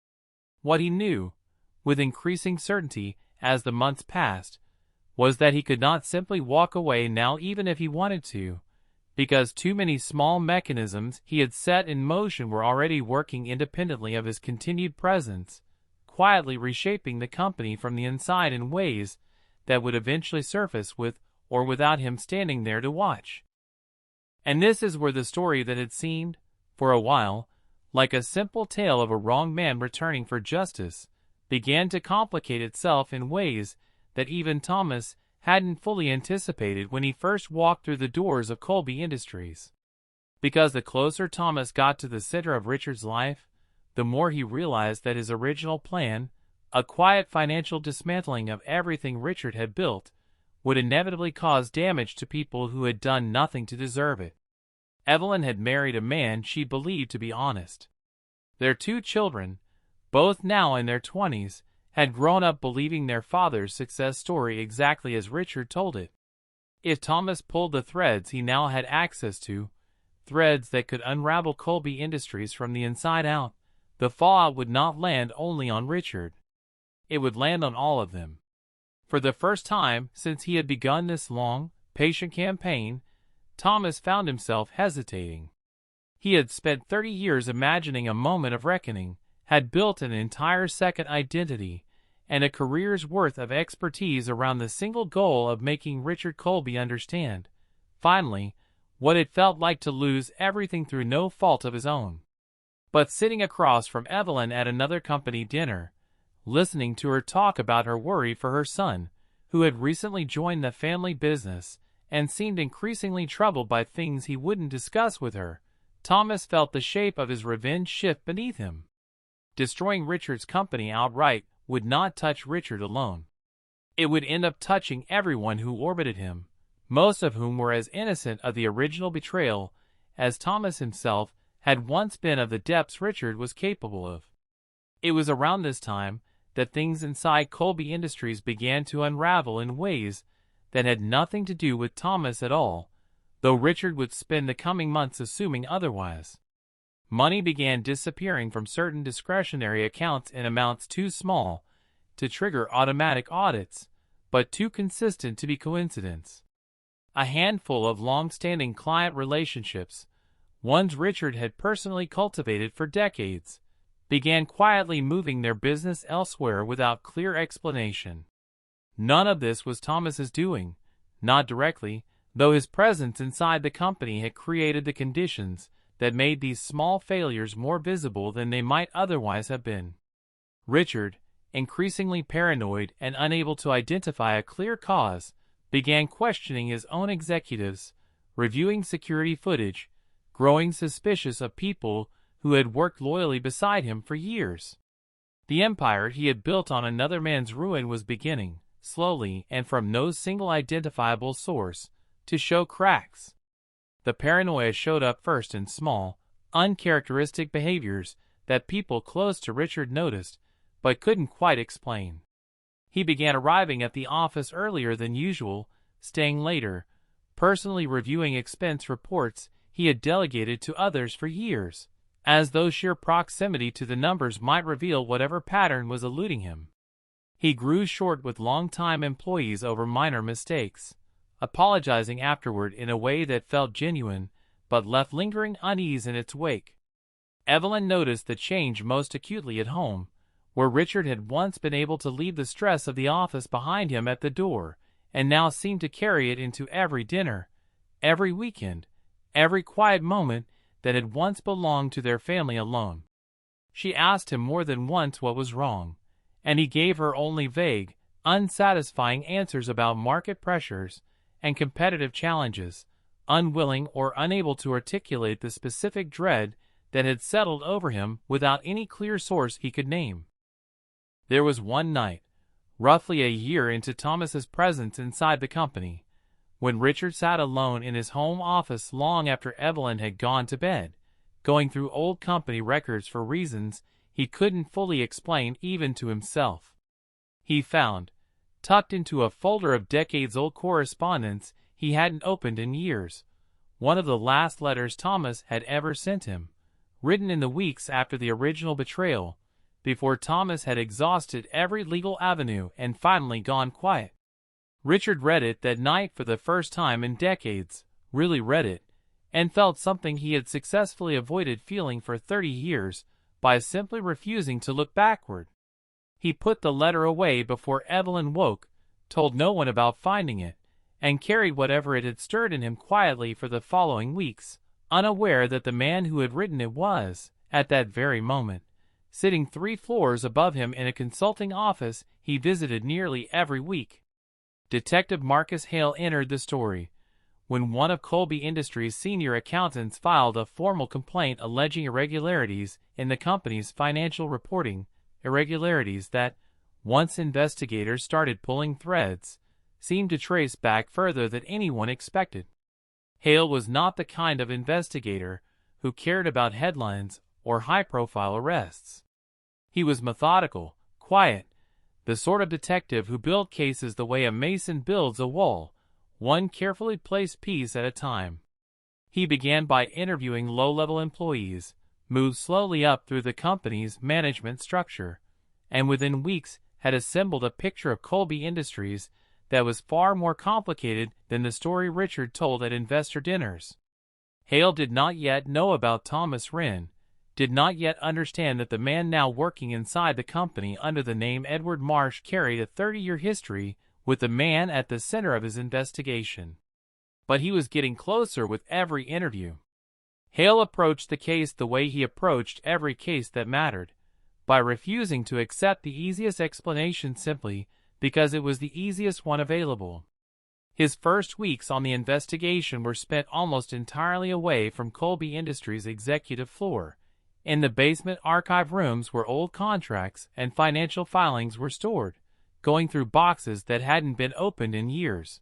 What he knew, with increasing certainty as the months passed, was that he could not simply walk away now even if he wanted to, because too many small mechanisms he had set in motion were already working independently of his continued presence, quietly reshaping the company from the inside in ways that would eventually surface with or without him standing there to watch. And this is where the story that had seemed, for a while, like a simple tale of a wronged man returning for justice, began to complicate itself in ways that even Thomas hadn't fully anticipated when he first walked through the doors of Colby Industries. Because the closer Thomas got to the center of Richard's life, the more he realized that his original plan, a quiet financial dismantling of everything Richard had built, would inevitably cause damage to people who had done nothing to deserve it. Evelyn had married a man she believed to be honest. Their 2 children, both now in their 20s, had grown up believing their father's success story exactly as Richard told it. If Thomas pulled the threads he now had access to, threads that could unravel Colby Industries from the inside out, the fallout would not land only on Richard. It would land on all of them. For the first time since he had begun this long, patient campaign, Thomas found himself hesitating. He had spent 30 years imagining a moment of reckoning, had built an entire second identity, and a career's worth of expertise around the single goal of making Richard Colby understand, finally, what it felt like to lose everything through no fault of his own. But sitting across from Evelyn at another company dinner, listening to her talk about her worry for her son, who had recently joined the family business and seemed increasingly troubled by things he wouldn't discuss with her, Thomas felt the shape of his revenge shift beneath him. Destroying Richard's company outright would not touch Richard alone. It would end up touching everyone who orbited him, most of whom were as innocent of the original betrayal as Thomas himself had once been of the depths Richard was capable of. It was around this time that things inside Colby Industries began to unravel in ways that had nothing to do with Thomas at all, though Richard would spend the coming months assuming otherwise. Money began disappearing from certain discretionary accounts in amounts too small to trigger automatic audits, but too consistent to be coincidence. A handful of long-standing client relationships, ones Richard had personally cultivated for decades, began quietly moving their business elsewhere without clear explanation. None of this was Thomas's doing, not directly, though his presence inside the company had created the conditions that made these small failures more visible than they might otherwise have been. Richard, increasingly paranoid and unable to identify a clear cause, began questioning his own executives, reviewing security footage, growing suspicious of people who had worked loyally beside him for years. The empire he had built on another man's ruin was beginning, slowly and from no single identifiable source, to show cracks. The paranoia showed up first in small, uncharacteristic behaviors that people close to Richard noticed, but couldn't quite explain. He began arriving at the office earlier than usual, staying later, personally reviewing expense reports he had delegated to others for years, as though sheer proximity to the numbers might reveal whatever pattern was eluding him. He grew short with long-time employees over minor mistakes, apologizing afterward in a way that felt genuine, but left lingering unease in its wake. Evelyn noticed the change most acutely at home, where Richard had once been able to leave the stress of the office behind him at the door, and now seemed to carry it into every dinner, every weekend, every quiet moment that had once belonged to their family alone. She asked him more than once what was wrong, and he gave her only vague, unsatisfying answers about market pressures and competitive challenges, unwilling or unable to articulate the specific dread that had settled over him without any clear source he could name. There was one night, roughly a year into Thomas's presence inside the company, when Richard sat alone in his home office long after Evelyn had gone to bed, going through old company records for reasons he couldn't fully explain even to himself. He found, tucked into a folder of decades-old correspondence he hadn't opened in years, one of the last letters Thomas had ever sent him, written in the weeks after the original betrayal, before Thomas had exhausted every legal avenue and finally gone quiet. Richard read it that night for the first time in decades, really read it, and felt something he had successfully avoided feeling for 30 years by simply refusing to look backward. He put the letter away before Evelyn woke, told no one about finding it, and carried whatever it had stirred in him quietly for the following weeks, unaware that the man who had written it was, at that very moment, sitting 3 floors above him in a consulting office he visited nearly every week. Detective Marcus Hale entered the story when one of Colby Industries' senior accountants filed a formal complaint alleging irregularities in the company's financial reporting, irregularities that, once investigators started pulling threads, seemed to trace back further than anyone expected. Hale was not the kind of investigator who cared about headlines or high-profile arrests. He was methodical, quiet, the sort of detective who built cases the way a mason builds a wall, one carefully placed piece at a time. He began by interviewing low-level employees, moved slowly up through the company's management structure, and within weeks had assembled a picture of Colby Industries that was far more complicated than the story Richard told at investor dinners. Hale did not yet know about Thomas Wren, did not yet understand that the man now working inside the company under the name Edward Marsh carried a 30-year history with the man at the center of his investigation. but he was getting closer with every interview. Hale approached the case the way he approached every case that mattered, by refusing to accept the easiest explanation simply because it was the easiest one available. His first weeks on the investigation were spent almost entirely away from Colby Industries' executive floor, in the basement archive rooms where old contracts and financial filings were stored, going through boxes that hadn't been opened in years.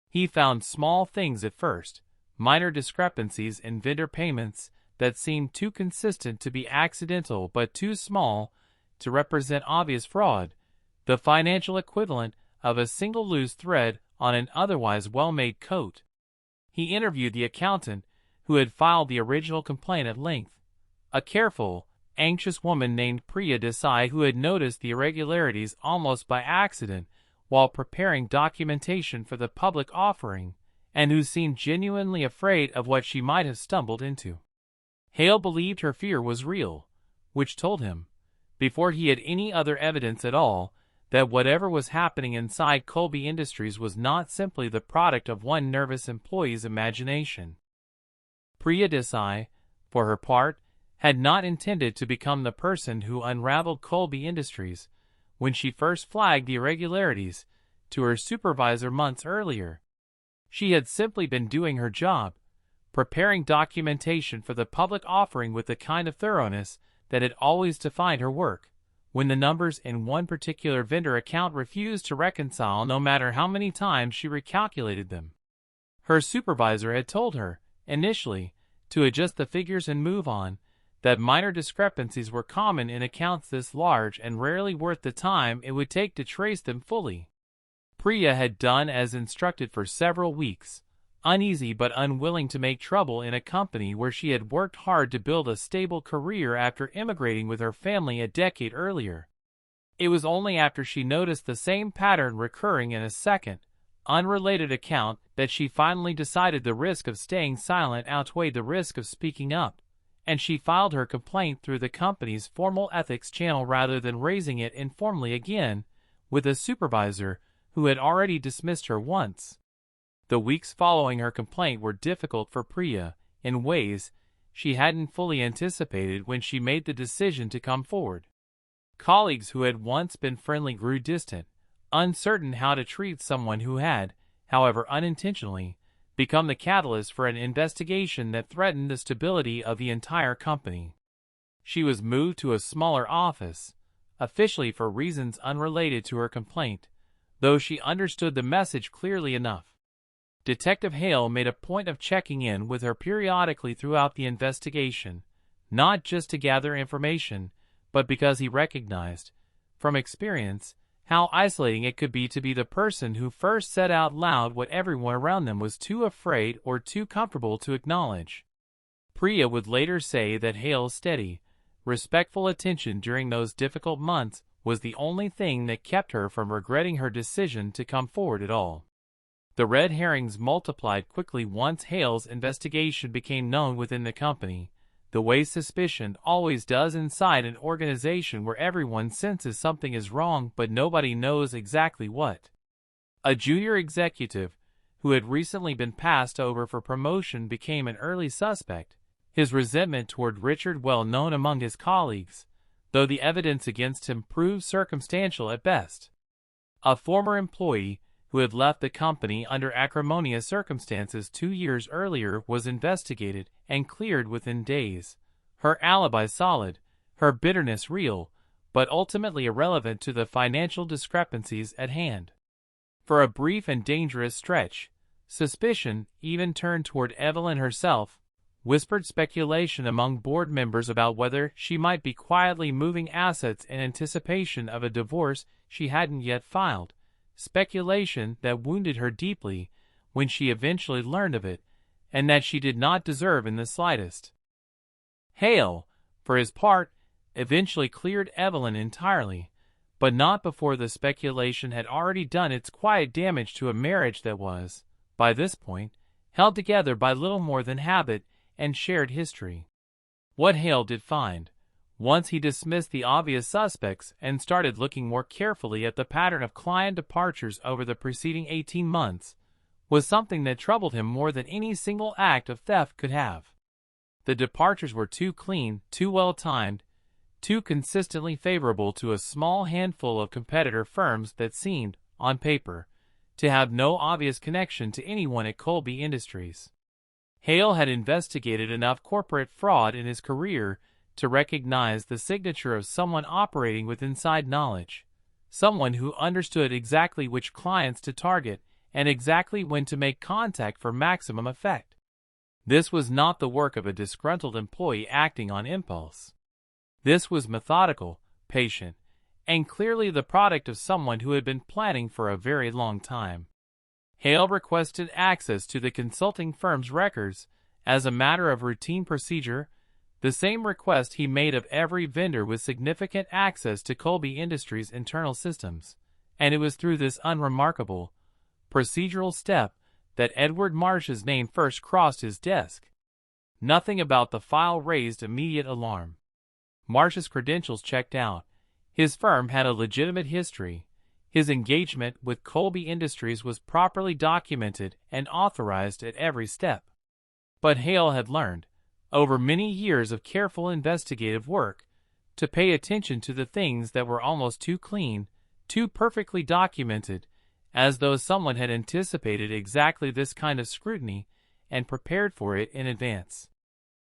He found small things at first, minor discrepancies in vendor payments that seemed too consistent to be accidental but too small to represent obvious fraud, the financial equivalent of a single loose thread on an otherwise well-made coat. He interviewed the accountant who had filed the original complaint at length, a careful, anxious woman named Priya Desai who had noticed the irregularities almost by accident while preparing documentation for the public offering, and who seemed genuinely afraid of what she might have stumbled into. Hale believed her fear was real, which told him, before he had any other evidence at all, that whatever was happening inside Colby Industries was not simply the product of one nervous employee's imagination. Priya Desai, for her part, had not intended to become the person who unraveled Colby Industries when she first flagged the irregularities to her supervisor months earlier. She had simply been doing her job, preparing documentation for the public offering with the kind of thoroughness that had always defined her work, when the numbers in one particular vendor account refused to reconcile no matter how many times she recalculated them. Her supervisor had told her, initially, to adjust the figures and move on, that minor discrepancies were common in accounts this large and rarely worth the time it would take to trace them fully. Priya had done as instructed for several weeks, uneasy but unwilling to make trouble in a company where she had worked hard to build a stable career after immigrating with her family a decade earlier. It was only after she noticed the same pattern recurring in a second, unrelated account that she finally decided the risk of staying silent outweighed the risk of speaking up, and she filed her complaint through the company's formal ethics channel rather than raising it informally again with a supervisor who had already dismissed her once. The weeks following her complaint were difficult for Priya in ways she hadn't fully anticipated when she made the decision to come forward. Colleagues who had once been friendly grew distant, uncertain how to treat someone who had, however unintentionally, become the catalyst for an investigation that threatened the stability of the entire company. She was moved to a smaller office, officially for reasons unrelated to her complaint, though she understood the message clearly enough. Detective Hale made a point of checking in with her periodically throughout the investigation, not just to gather information, but because he recognized, from experience, how isolating it could be to be the person who first said out loud what everyone around them was too afraid or too comfortable to acknowledge. Priya would later say that Hale's steady, respectful attention during those difficult months was the only thing that kept her from regretting her decision to come forward at all. The red herrings multiplied quickly once Hale's investigation became known within the company, the way suspicion always does inside an organization where everyone senses something is wrong but nobody knows exactly what. A junior executive, who had recently been passed over for promotion, became an early suspect, his resentment toward Richard well known among his colleagues, though the evidence against him proved circumstantial at best. A former employee, who had left the company under acrimonious circumstances 2 years earlier, was investigated and cleared within days, her alibi solid, her bitterness real, but ultimately irrelevant to the financial discrepancies at hand. For a brief and dangerous stretch, suspicion even turned toward Evelyn herself, whispered speculation among board members about whether she might be quietly moving assets in anticipation of a divorce she hadn't yet filed, speculation that wounded her deeply when she eventually learned of it, and that she did not deserve in the slightest. Hale, for his part, eventually cleared Evelyn entirely, but not before the speculation had already done its quiet damage to a marriage that was, by this point, held together by little more than habit and shared history. What Hale did find, once he dismissed the obvious suspects and started looking more carefully at the pattern of client departures over the preceding 18 months, was something that troubled him more than any single act of theft could have. The departures were too clean, too well-timed, too consistently favorable to a small handful of competitor firms that seemed, on paper, to have no obvious connection to anyone at Colby Industries. Hale had investigated enough corporate fraud in his career to recognize the signature of someone operating with inside knowledge, someone who understood exactly which clients to target and exactly when to make contact for maximum effect. This was not the work of a disgruntled employee acting on impulse. This was methodical, patient, and clearly the product of someone who had been planning for a very long time. Hale requested access to the consulting firm's records as a matter of routine procedure, the same request he made of every vendor with significant access to Colby Industries' internal systems, and it was through this unremarkable, procedural step that Edward Marsh's name first crossed his desk. Nothing about the file raised immediate alarm. Marsh's credentials checked out. His firm had a legitimate history. His engagement with Colby Industries was properly documented and authorized at every step. But Hale had learned, over many years of careful investigative work, to pay attention to the things that were almost too clean, too perfectly documented, as though someone had anticipated exactly this kind of scrutiny and prepared for it in advance.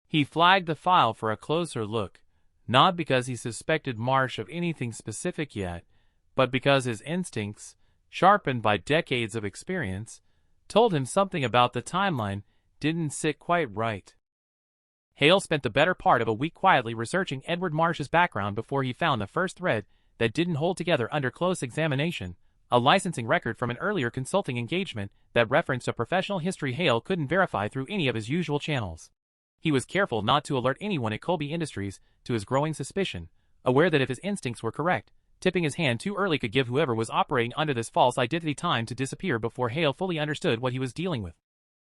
He flagged the file for a closer look, not because he suspected Marsh of anything specific yet, but because his instincts, sharpened by decades of experience, told him something about the timeline didn't sit quite right. Hale spent the better part of a week quietly researching Edward Marsh's background before he found the first thread that didn't hold together under close examination, a licensing record from an earlier consulting engagement that referenced a professional history Hale couldn't verify through any of his usual channels. He was careful not to alert anyone at Colby Industries to his growing suspicion, aware that if his instincts were correct, tipping his hand too early could give whoever was operating under this false identity time to disappear before Hale fully understood what he was dealing with.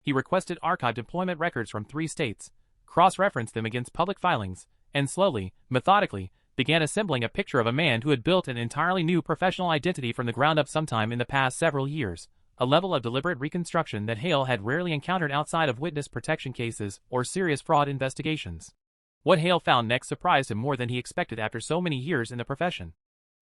He requested archived employment records from 3 states, cross-referenced them against public filings, and slowly, methodically, began assembling a picture of a man who had built an entirely new professional identity from the ground up sometime in the past several years, a level of deliberate reconstruction that Hale had rarely encountered outside of witness protection cases or serious fraud investigations. What Hale found next surprised him more than he expected after so many years in the profession.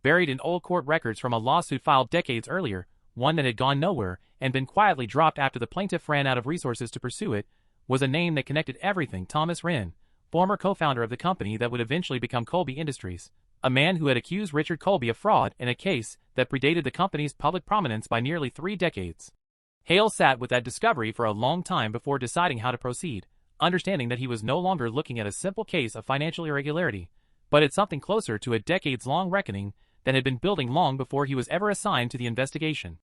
Buried in old court records from a lawsuit filed decades earlier, one that had gone nowhere and been quietly dropped after the plaintiff ran out of resources to pursue it, was a name that connected everything: Thomas Wren, former co-founder of the company that would eventually become Colby Industries, a man who had accused Richard Colby of fraud in a case that predated the company's public prominence by nearly 3 decades. Hale sat with that discovery for a long time before deciding how to proceed, understanding that he was no longer looking at a simple case of financial irregularity, but at something closer to a decades-long reckoning that had been building long before he was ever assigned to the investigation.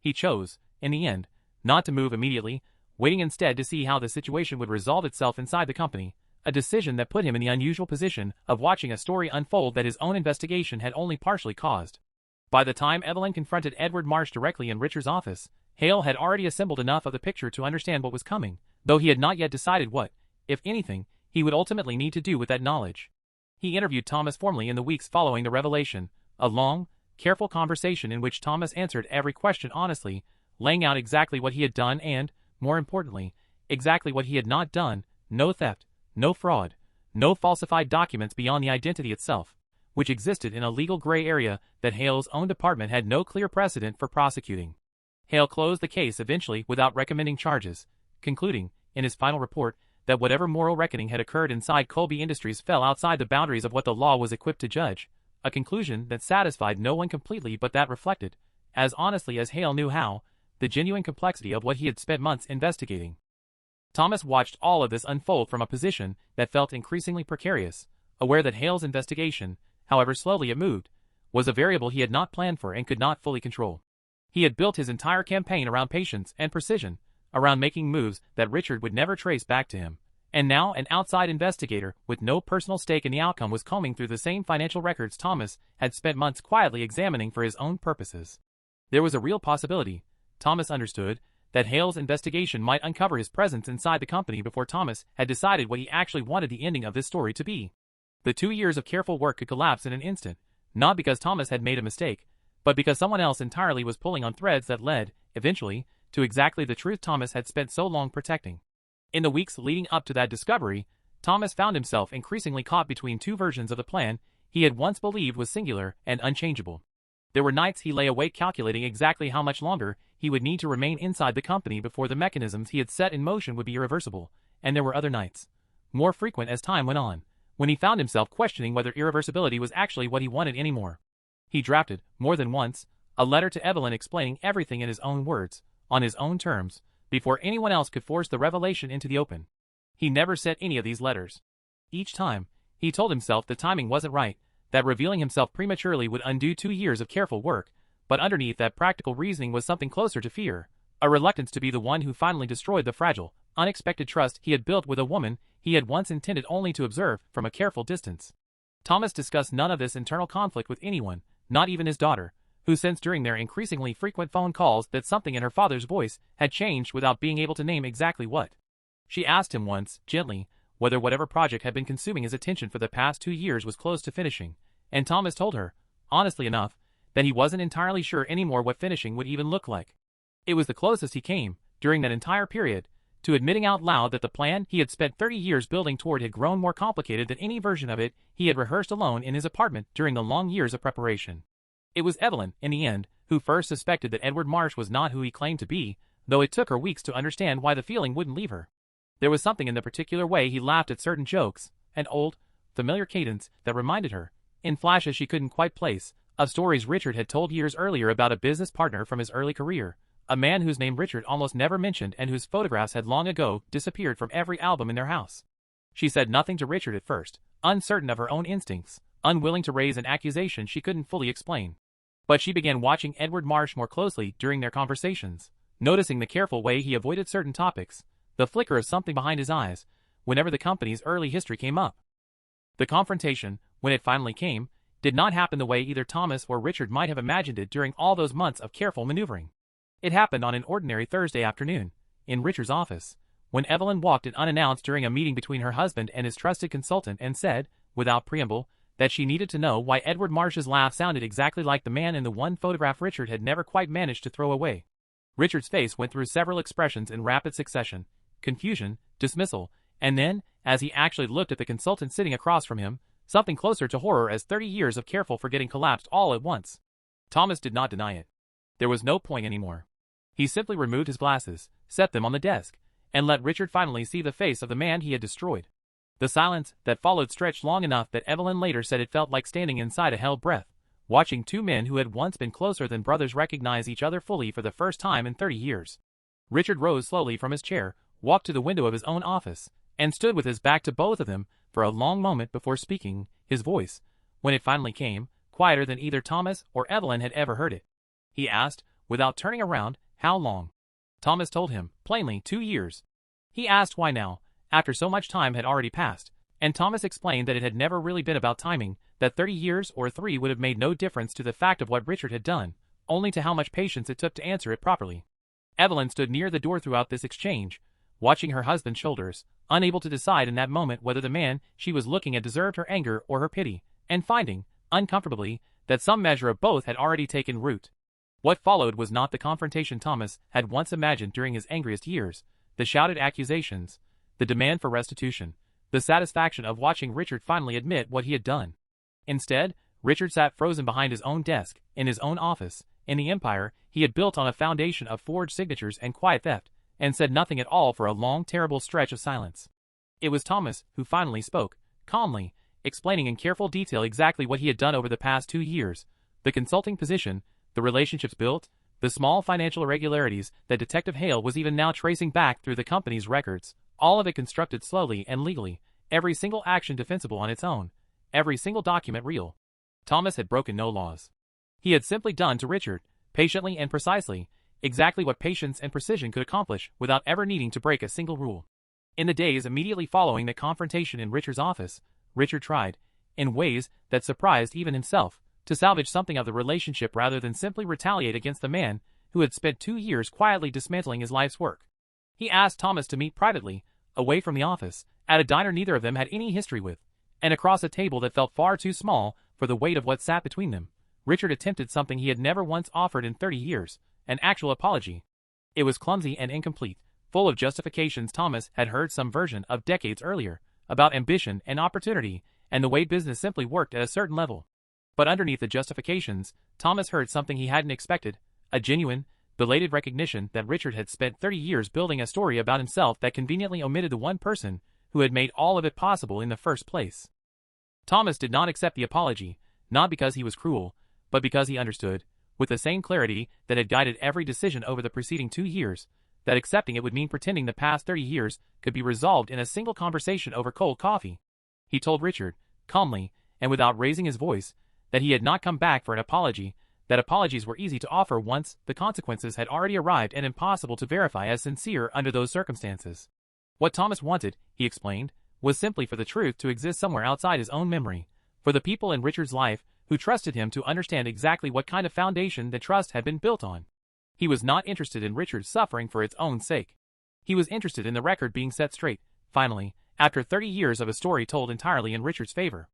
He chose, in the end, not to move immediately, waiting instead to see how the situation would resolve itself inside the company, a decision that put him in the unusual position of watching a story unfold that his own investigation had only partially caused. By the time Evelyn confronted Edward Marsh directly in Richard's office, Hale had already assembled enough of the picture to understand what was coming, though he had not yet decided what, if anything, he would ultimately need to do with that knowledge. He interviewed Thomas formally in the weeks following the revelation, a long, careful conversation in which Thomas answered every question honestly, laying out exactly what he had done and, more importantly, exactly what he had not done: no theft, no fraud, no falsified documents beyond the identity itself, which existed in a legal gray area that Hale's own department had no clear precedent for prosecuting. Hale closed the case eventually without recommending charges, concluding, in his final report, that whatever moral reckoning had occurred inside Colby Industries fell outside the boundaries of what the law was equipped to judge, a conclusion that satisfied no one completely but that reflected, as honestly as Hale knew how, the genuine complexity of what he had spent months investigating. Thomas watched all of this unfold from a position that felt increasingly precarious, aware that Hale's investigation, however slowly it moved, was a variable he had not planned for and could not fully control. He had built his entire campaign around patience and precision, around making moves that Richard would never trace back to him, and now an outside investigator with no personal stake in the outcome was combing through the same financial records Thomas had spent months quietly examining for his own purposes. There was a real possibility, Thomas understood, that Hale's investigation might uncover his presence inside the company before Thomas had decided what he actually wanted the ending of this story to be. The 2 years of careful work could collapse in an instant, not because Thomas had made a mistake, but because someone else entirely was pulling on threads that led, eventually, to exactly the truth Thomas had spent so long protecting. In the weeks leading up to that discovery, Thomas found himself increasingly caught between two versions of the plan he had once believed was singular and unchangeable. There were nights he lay awake calculating exactly how much longer he would need to remain inside the company before the mechanisms he had set in motion would be irreversible, and there were other nights, more frequent as time went on, when he found himself questioning whether irreversibility was actually what he wanted anymore. He drafted, more than once, a letter to Evelyn explaining everything in his own words, on his own terms, before anyone else could force the revelation into the open. He never sent any of these letters. Each time, he told himself the timing wasn't right, that revealing himself prematurely would undo 2 years of careful work, but underneath that practical reasoning was something closer to fear, a reluctance to be the one who finally destroyed the fragile, unexpected trust he had built with a woman he had once intended only to observe from a careful distance. Thomas discussed none of this internal conflict with anyone, not even his daughter, who sensed during their increasingly frequent phone calls that something in her father's voice had changed without being able to name exactly what. She asked him once, gently, whether whatever project had been consuming his attention for the past 2 years was close to finishing, and Thomas told her, honestly enough, that he wasn't entirely sure anymore what finishing would even look like. It was the closest he came, during that entire period, to admitting out loud that the plan he had spent 30 years building toward had grown more complicated than any version of it he had rehearsed alone in his apartment during the long years of preparation. It was Evelyn, in the end, who first suspected that Edward Marsh was not who he claimed to be, though it took her weeks to understand why the feeling wouldn't leave her. There was something in the particular way he laughed at certain jokes, an old, familiar cadence that reminded her, in flashes she couldn't quite place, of stories Richard had told years earlier about a business partner from his early career, a man whose name Richard almost never mentioned and whose photographs had long ago disappeared from every album in their house. She said nothing to Richard at first, uncertain of her own instincts, unwilling to raise an accusation she couldn't fully explain. But she began watching Edward Marsh more closely during their conversations, noticing the careful way he avoided certain topics, the flicker of something behind his eyes, whenever the company's early history came up. The confrontation, when it finally came, did not happen the way either Thomas or Richard might have imagined it during all those months of careful maneuvering. It happened on an ordinary Thursday afternoon, in Richard's office, when Evelyn walked in unannounced during a meeting between her husband and his trusted consultant and said, without preamble, that she needed to know why Edward Marsh's laugh sounded exactly like the man in the one photograph Richard had never quite managed to throw away. Richard's face went through several expressions in rapid succession: confusion, dismissal, and then, as he actually looked at the consultant sitting across from him, something closer to horror as 30 years of careful forgetting collapsed all at once. Thomas did not deny it. There was no point anymore. He simply removed his glasses, set them on the desk, and let Richard finally see the face of the man he had destroyed. The silence that followed stretched long enough that Evelyn later said it felt like standing inside a held breath, watching two men who had once been closer than brothers recognize each other fully for the first time in 30 years. Richard rose slowly from his chair, walked to the window of his own office, and stood with his back to both of them for a long moment before speaking, his voice, when it finally came, quieter than either Thomas or Evelyn had ever heard it. He asked, without turning around, how long? Thomas told him, plainly, 2 years. He asked why now, after so much time had already passed, and Thomas explained that it had never really been about timing, that 30 years or 3 would have made no difference to the fact of what Richard had done, only to how much patience it took to answer it properly. Evelyn stood near the door throughout this exchange, watching her husband's shoulders, unable to decide in that moment whether the man she was looking at deserved her anger or her pity, and finding, uncomfortably, that some measure of both had already taken root. What followed was not the confrontation Thomas had once imagined during his angriest years, the shouted accusations, the demand for restitution, the satisfaction of watching Richard finally admit what he had done. Instead, Richard sat frozen behind his own desk, in his own office, in the empire he had built on a foundation of forged signatures and quiet theft, and said nothing at all for a long, terrible stretch of silence. It was Thomas who finally spoke, calmly, explaining in careful detail exactly what he had done over the past 2 years, the consulting position, the relationships built, the small financial irregularities that Detective Hale was even now tracing back through the company's records, all of it constructed slowly and legally, every single action defensible on its own, every single document real. Thomas had broken no laws. He had simply done to Richard, patiently and precisely, exactly what patience and precision could accomplish without ever needing to break a single rule. In the days immediately following the confrontation in Richard's office, Richard tried, in ways that surprised even himself, to salvage something of the relationship rather than simply retaliate against the man who had spent 2 years quietly dismantling his life's work. He asked Thomas to meet privately, away from the office, at a diner neither of them had any history with, and across a table that felt far too small for the weight of what sat between them. Richard attempted something he had never once offered in 30 years, an actual apology. It was clumsy and incomplete, full of justifications Thomas had heard some version of decades earlier, about ambition and opportunity, and the way business simply worked at a certain level. But underneath the justifications, Thomas heard something he hadn't expected, a genuine, belated recognition that Richard had spent 30 years building a story about himself that conveniently omitted the one person who had made all of it possible in the first place. Thomas did not accept the apology, not because he was cruel, but because he understood, with the same clarity that had guided every decision over the preceding 2 years, that accepting it would mean pretending the past 30 years could be resolved in a single conversation over cold coffee. He told Richard, calmly, and without raising his voice, that he had not come back for an apology, that apologies were easy to offer once the consequences had already arrived and impossible to verify as sincere under those circumstances. What Thomas wanted, he explained, was simply for the truth to exist somewhere outside his own memory, for the people in Richard's life who trusted him to understand exactly what kind of foundation the trust had been built on. He was not interested in Richard's suffering for its own sake. He was interested in the record being set straight, finally, after 30 years of a story told entirely in Richard's favor.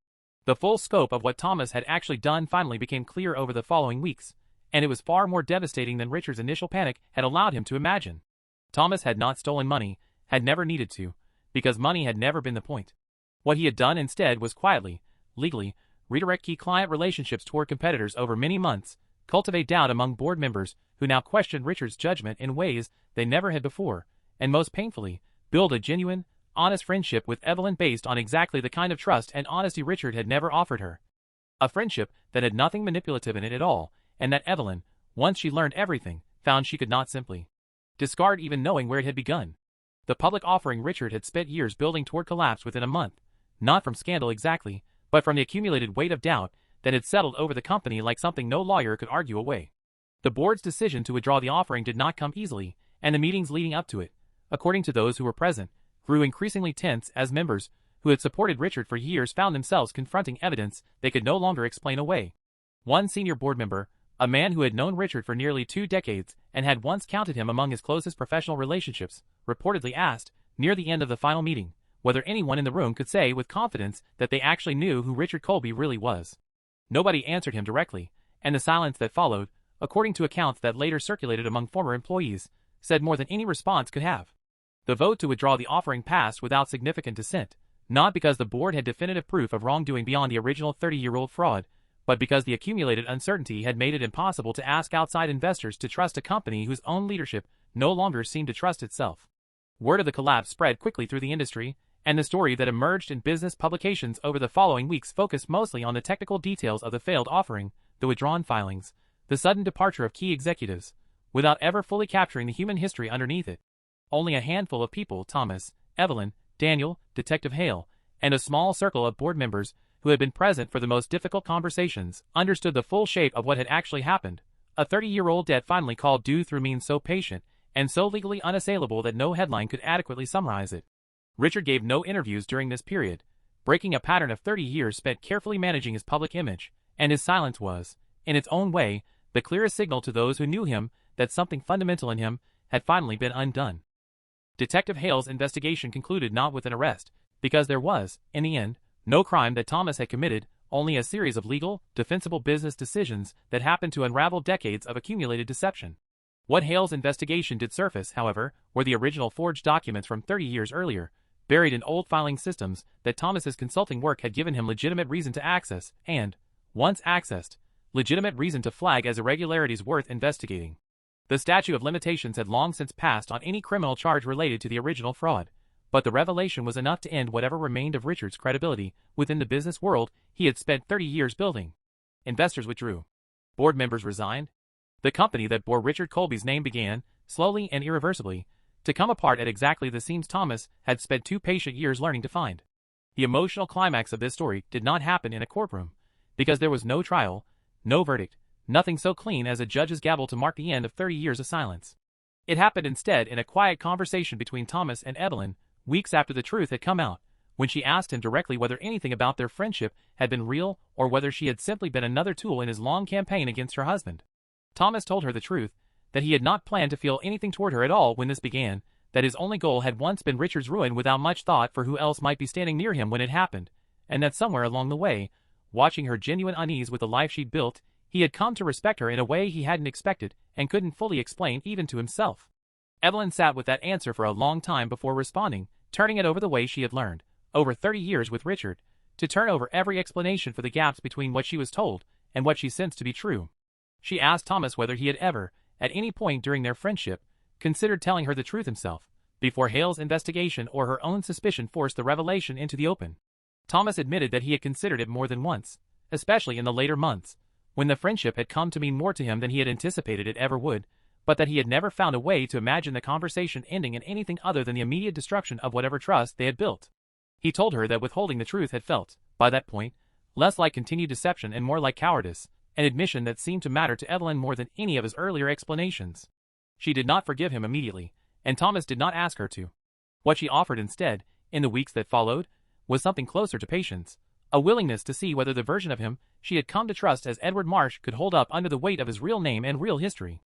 The full scope of what Thomas had actually done finally became clear over the following weeks, and it was far more devastating than Richard's initial panic had allowed him to imagine. Thomas had not stolen money, had never needed to, because money had never been the point. What he had done instead was quietly, legally, redirect key client relationships toward competitors over many months, cultivate doubt among board members who now questioned Richard's judgment in ways they never had before, and most painfully, build a genuine, honest friendship with Evelyn based on exactly the kind of trust and honesty Richard had never offered her. A friendship that had nothing manipulative in it at all, and that Evelyn, once she learned everything, found she could not simply discard even knowing where it had begun. The public offering Richard had spent years building toward collapse within a month, not from scandal exactly, but from the accumulated weight of doubt that had settled over the company like something no lawyer could argue away. The board's decision to withdraw the offering did not come easily, and the meetings leading up to it, according to those who were present, grew increasingly tense as members who had supported Richard for years found themselves confronting evidence they could no longer explain away. One senior board member, a man who had known Richard for nearly 2 decades and had once counted him among his closest professional relationships, reportedly asked, near the end of the final meeting, whether anyone in the room could say with confidence that they actually knew who Richard Colby really was. Nobody answered him directly, and the silence that followed, according to accounts that later circulated among former employees, said more than any response could have. The vote to withdraw the offering passed without significant dissent, not because the board had definitive proof of wrongdoing beyond the original 30-year-old fraud, but because the accumulated uncertainty had made it impossible to ask outside investors to trust a company whose own leadership no longer seemed to trust itself. Word of the collapse spread quickly through the industry, and the story that emerged in business publications over the following weeks focused mostly on the technical details of the failed offering, the withdrawn filings, the sudden departure of key executives, without ever fully capturing the human history underneath it. Only a handful of people, Thomas, Evelyn, Daniel, Detective Hale, and a small circle of board members who had been present for the most difficult conversations, understood the full shape of what had actually happened. A 30-year-old debt finally called due through means so patient and so legally unassailable that no headline could adequately summarize it. Richard gave no interviews during this period, breaking a pattern of 30 years spent carefully managing his public image, and his silence was, in its own way, the clearest signal to those who knew him that something fundamental in him had finally been undone. Detective Hale's investigation concluded not with an arrest, because there was, in the end, no crime that Thomas had committed, only a series of legal, defensible business decisions that happened to unravel decades of accumulated deception. What Hale's investigation did surface, however, were the original forged documents from 30 years earlier, buried in old filing systems that Thomas's consulting work had given him legitimate reason to access, and, once accessed, legitimate reason to flag as irregularities worth investigating. The statute of limitations had long since passed on any criminal charge related to the original fraud, but the revelation was enough to end whatever remained of Richard's credibility within the business world he had spent 30 years building. Investors withdrew. Board members resigned. The company that bore Richard Colby's name began, slowly and irreversibly, to come apart at exactly the seams Thomas had spent 2 patient years learning to find. The emotional climax of this story did not happen in a courtroom, because there was no trial, no verdict, nothing so clean as a judge's gavel to mark the end of 30 years of silence. It happened instead in a quiet conversation between Thomas and Evelyn, weeks after the truth had come out, when she asked him directly whether anything about their friendship had been real or whether she had simply been another tool in his long campaign against her husband. Thomas told her the truth, that he had not planned to feel anything toward her at all when this began, that his only goal had once been Richard's ruin without much thought for who else might be standing near him when it happened, and that somewhere along the way, watching her genuine unease with the life she'd built, he had come to respect her in a way he hadn't expected and couldn't fully explain even to himself. Evelyn sat with that answer for a long time before responding, turning it over the way she had learned, over 30 years with Richard, to turn over every explanation for the gaps between what she was told and what she sensed to be true. She asked Thomas whether he had ever, at any point during their friendship, considered telling her the truth himself, before Hale's investigation or her own suspicion forced the revelation into the open. Thomas admitted that he had considered it more than once, especially in the later months, when the friendship had come to mean more to him than he had anticipated it ever would, but that he had never found a way to imagine the conversation ending in anything other than the immediate destruction of whatever trust they had built. He told her that withholding the truth had felt, by that point, less like continued deception and more like cowardice, an admission that seemed to matter to Evelyn more than any of his earlier explanations. She did not forgive him immediately, and Thomas did not ask her to. What she offered instead, in the weeks that followed, was something closer to patience, a willingness to see whether the version of him she had come to trust as Edward Marsh could hold up under the weight of his real name and real history.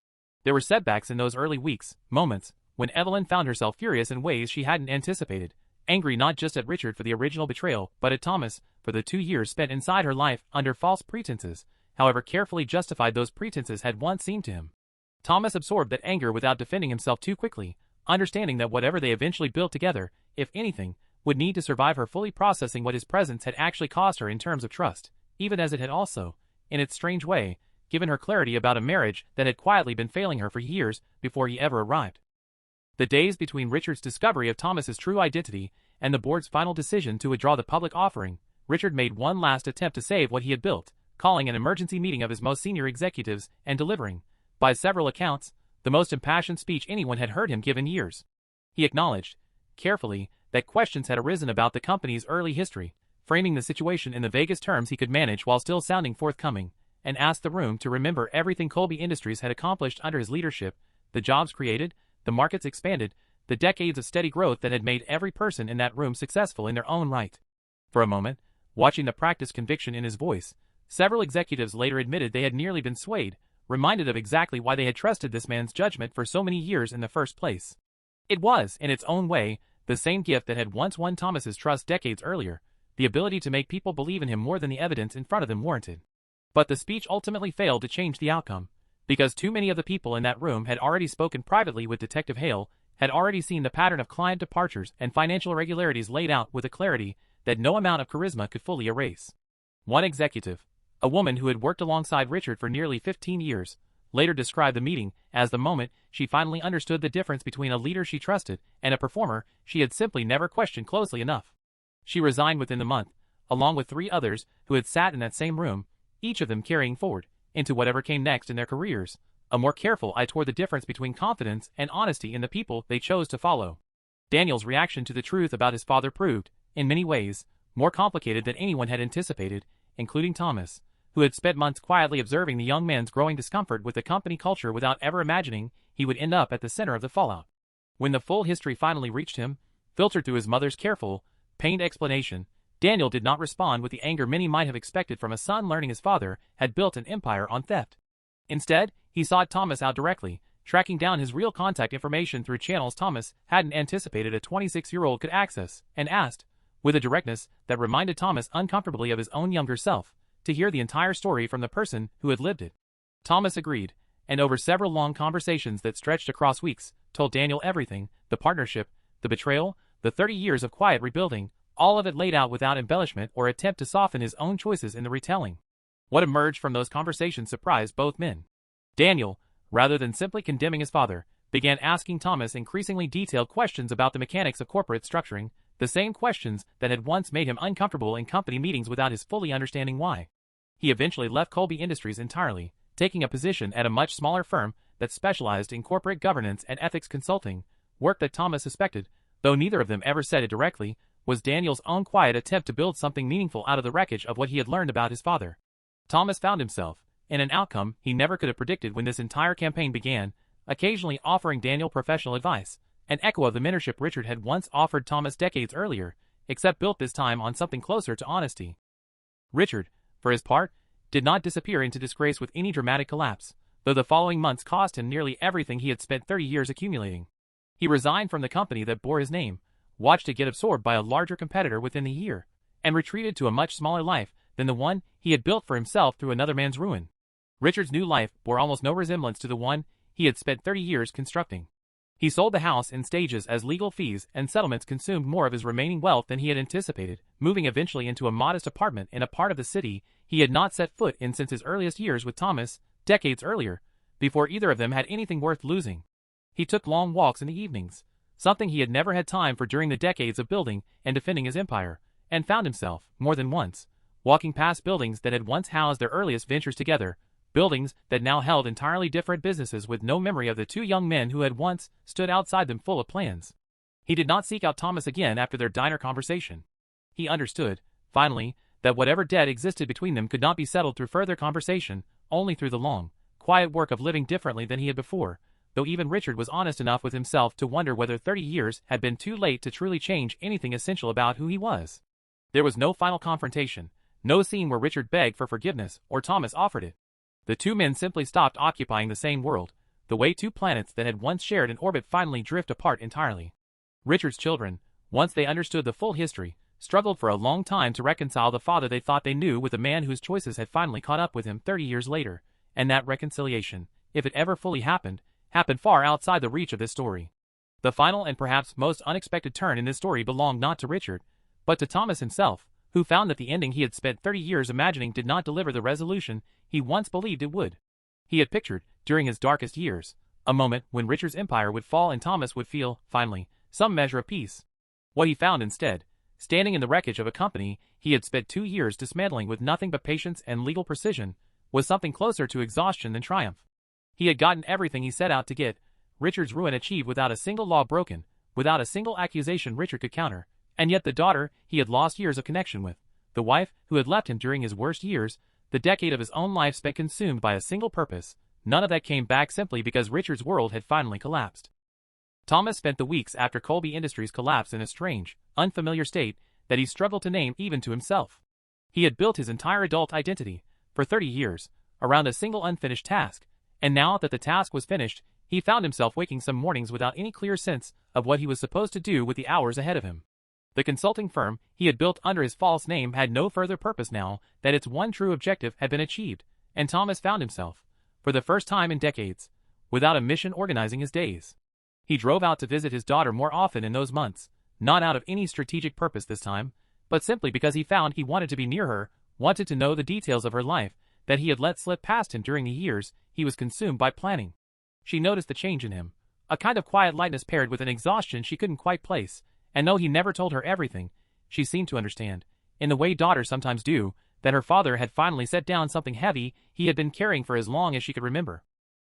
There were setbacks in those early weeks, moments, when Evelyn found herself furious in ways she hadn't anticipated, angry not just at Richard for the original betrayal but at Thomas for the 2 years spent inside her life under false pretenses, however carefully justified those pretenses had once seemed to him. Thomas absorbed that anger without defending himself too quickly, understanding that whatever they eventually built together, if anything, would need to survive her fully processing what his presence had actually cost her in terms of trust, even as it had also, in its strange way, given her clarity about a marriage that had quietly been failing her for years before he ever arrived. The days between Richard's discovery of Thomas's true identity and the board's final decision to withdraw the public offering, Richard made one last attempt to save what he had built, calling an emergency meeting of his most senior executives and delivering, by several accounts, the most impassioned speech anyone had heard him give in years. He acknowledged, carefully, that questions had arisen about the company's early history, framing the situation in the vaguest terms he could manage while still sounding forthcoming, and asked the room to remember everything Colby Industries had accomplished under his leadership, the jobs created, the markets expanded, the decades of steady growth that had made every person in that room successful in their own right. For a moment, watching the practiced conviction in his voice, several executives later admitted they had nearly been swayed, reminded of exactly why they had trusted this man's judgment for so many years in the first place. It was, in its own way, the same gift that had once won Thomas's trust decades earlier, the ability to make people believe in him more than the evidence in front of them warranted. But the speech ultimately failed to change the outcome, because too many of the people in that room had already spoken privately with Detective Hale, had already seen the pattern of client departures and financial irregularities laid out with a clarity that no amount of charisma could fully erase. One executive, a woman who had worked alongside Richard for nearly 15 years, later described the meeting as the moment she finally understood the difference between a leader she trusted and a performer she had simply never questioned closely enough. She resigned within the month, along with 3 others who had sat in that same room, each of them carrying forward, into whatever came next in their careers, a more careful eye toward the difference between confidence and honesty in the people they chose to follow. Daniel's reaction to the truth about his father proved, in many ways, more complicated than anyone had anticipated, including Thomas, who had spent months quietly observing the young man's growing discomfort with the company culture without ever imagining he would end up at the center of the fallout. When the full history finally reached him, filtered through his mother's careful, pained explanation, Daniel did not respond with the anger many might have expected from a son learning his father had built an empire on theft. Instead, he sought Thomas out directly, tracking down his real contact information through channels Thomas hadn't anticipated a 26-year-old could access, and asked, with a directness that reminded Thomas uncomfortably of his own younger self, to hear the entire story from the person who had lived it. Thomas agreed, and over several long conversations that stretched across weeks, told Daniel everything, the partnership, the betrayal, the 30 years of quiet rebuilding, all of it laid out without embellishment or attempt to soften his own choices in the retelling. What emerged from those conversations surprised both men. Daniel, rather than simply condemning his father, began asking Thomas increasingly detailed questions about the mechanics of corporate structuring, the same questions that had once made him uncomfortable in company meetings without his fully understanding why. He eventually left Colby Industries entirely, taking a position at a much smaller firm that specialized in corporate governance and ethics consulting, work that Thomas suspected, though neither of them ever said it directly, was Daniel's own quiet attempt to build something meaningful out of the wreckage of what he had learned about his father. Thomas found himself, in an outcome he never could have predicted when this entire campaign began, occasionally offering Daniel professional advice, an echo of the mentorship Richard had once offered Thomas decades earlier, except built this time on something closer to honesty. Richard, for his part, did not disappear into disgrace with any dramatic collapse, though the following months cost him nearly everything he had spent 30 years accumulating. He resigned from the company that bore his name, watched it get absorbed by a larger competitor within the year, and retreated to a much smaller life than the one he had built for himself through another man's ruin. Richard's new life bore almost no resemblance to the one he had spent 30 years constructing. He sold the house in stages as legal fees and settlements consumed more of his remaining wealth than he had anticipated, moving eventually into a modest apartment in a part of the city he had not set foot in since his earliest years with Thomas, decades earlier, before either of them had anything worth losing. He took long walks in the evenings, something he had never had time for during the decades of building and defending his empire, and found himself, more than once, walking past buildings that had once housed their earliest ventures together, buildings that now held entirely different businesses with no memory of the two young men who had once stood outside them full of plans. He did not seek out Thomas again after their diner conversation. He understood, finally, that whatever debt existed between them could not be settled through further conversation, only through the long, quiet work of living differently than he had before, though even Richard was honest enough with himself to wonder whether 30 years had been too late to truly change anything essential about who he was. There was no final confrontation, no scene where Richard begged for forgiveness or Thomas offered it. The two men simply stopped occupying the same world, the way two planets that had once shared an orbit finally drift apart entirely. Richard's children, once they understood the full history, struggled for a long time to reconcile the father they thought they knew with the man whose choices had finally caught up with him 30 years later, and that reconciliation, if it ever fully happened far outside the reach of this story. The final and perhaps most unexpected turn in this story belonged not to Richard, but to Thomas himself, who found that the ending he had spent 30 years imagining did not deliver the resolution he once believed it would. He had pictured, during his darkest years, a moment when Richard's empire would fall and Thomas would feel, finally, some measure of peace. What he found instead, standing in the wreckage of a company he had spent 2 years dismantling with nothing but patience and legal precision, was something closer to exhaustion than triumph. He had gotten everything he set out to get, Richard's ruin achieved without a single law broken, without a single accusation Richard could counter, and yet the daughter he had lost years of connection with, the wife who had left him during his worst years, the decade of his own life spent consumed by a single purpose, none of that came back simply because Richard's world had finally collapsed. Thomas spent the weeks after Colby Industries collapsed in a strange, unfamiliar state that he struggled to name even to himself. He had built his entire adult identity, for 30 years, around a single unfinished task, and now that the task was finished, he found himself waking some mornings without any clear sense of what he was supposed to do with the hours ahead of him. The consulting firm he had built under his false name had no further purpose now that its one true objective had been achieved, and Thomas found himself, for the first time in decades, without a mission organizing his days. He drove out to visit his daughter more often in those months, not out of any strategic purpose this time, but simply because he found he wanted to be near her, wanted to know the details of her life that he had let slip past him during the years he was consumed by planning. She noticed the change in him, a kind of quiet lightness paired with an exhaustion she couldn't quite place, and though he never told her everything, she seemed to understand, in the way daughters sometimes do, that her father had finally set down something heavy he had been carrying for as long as she could remember.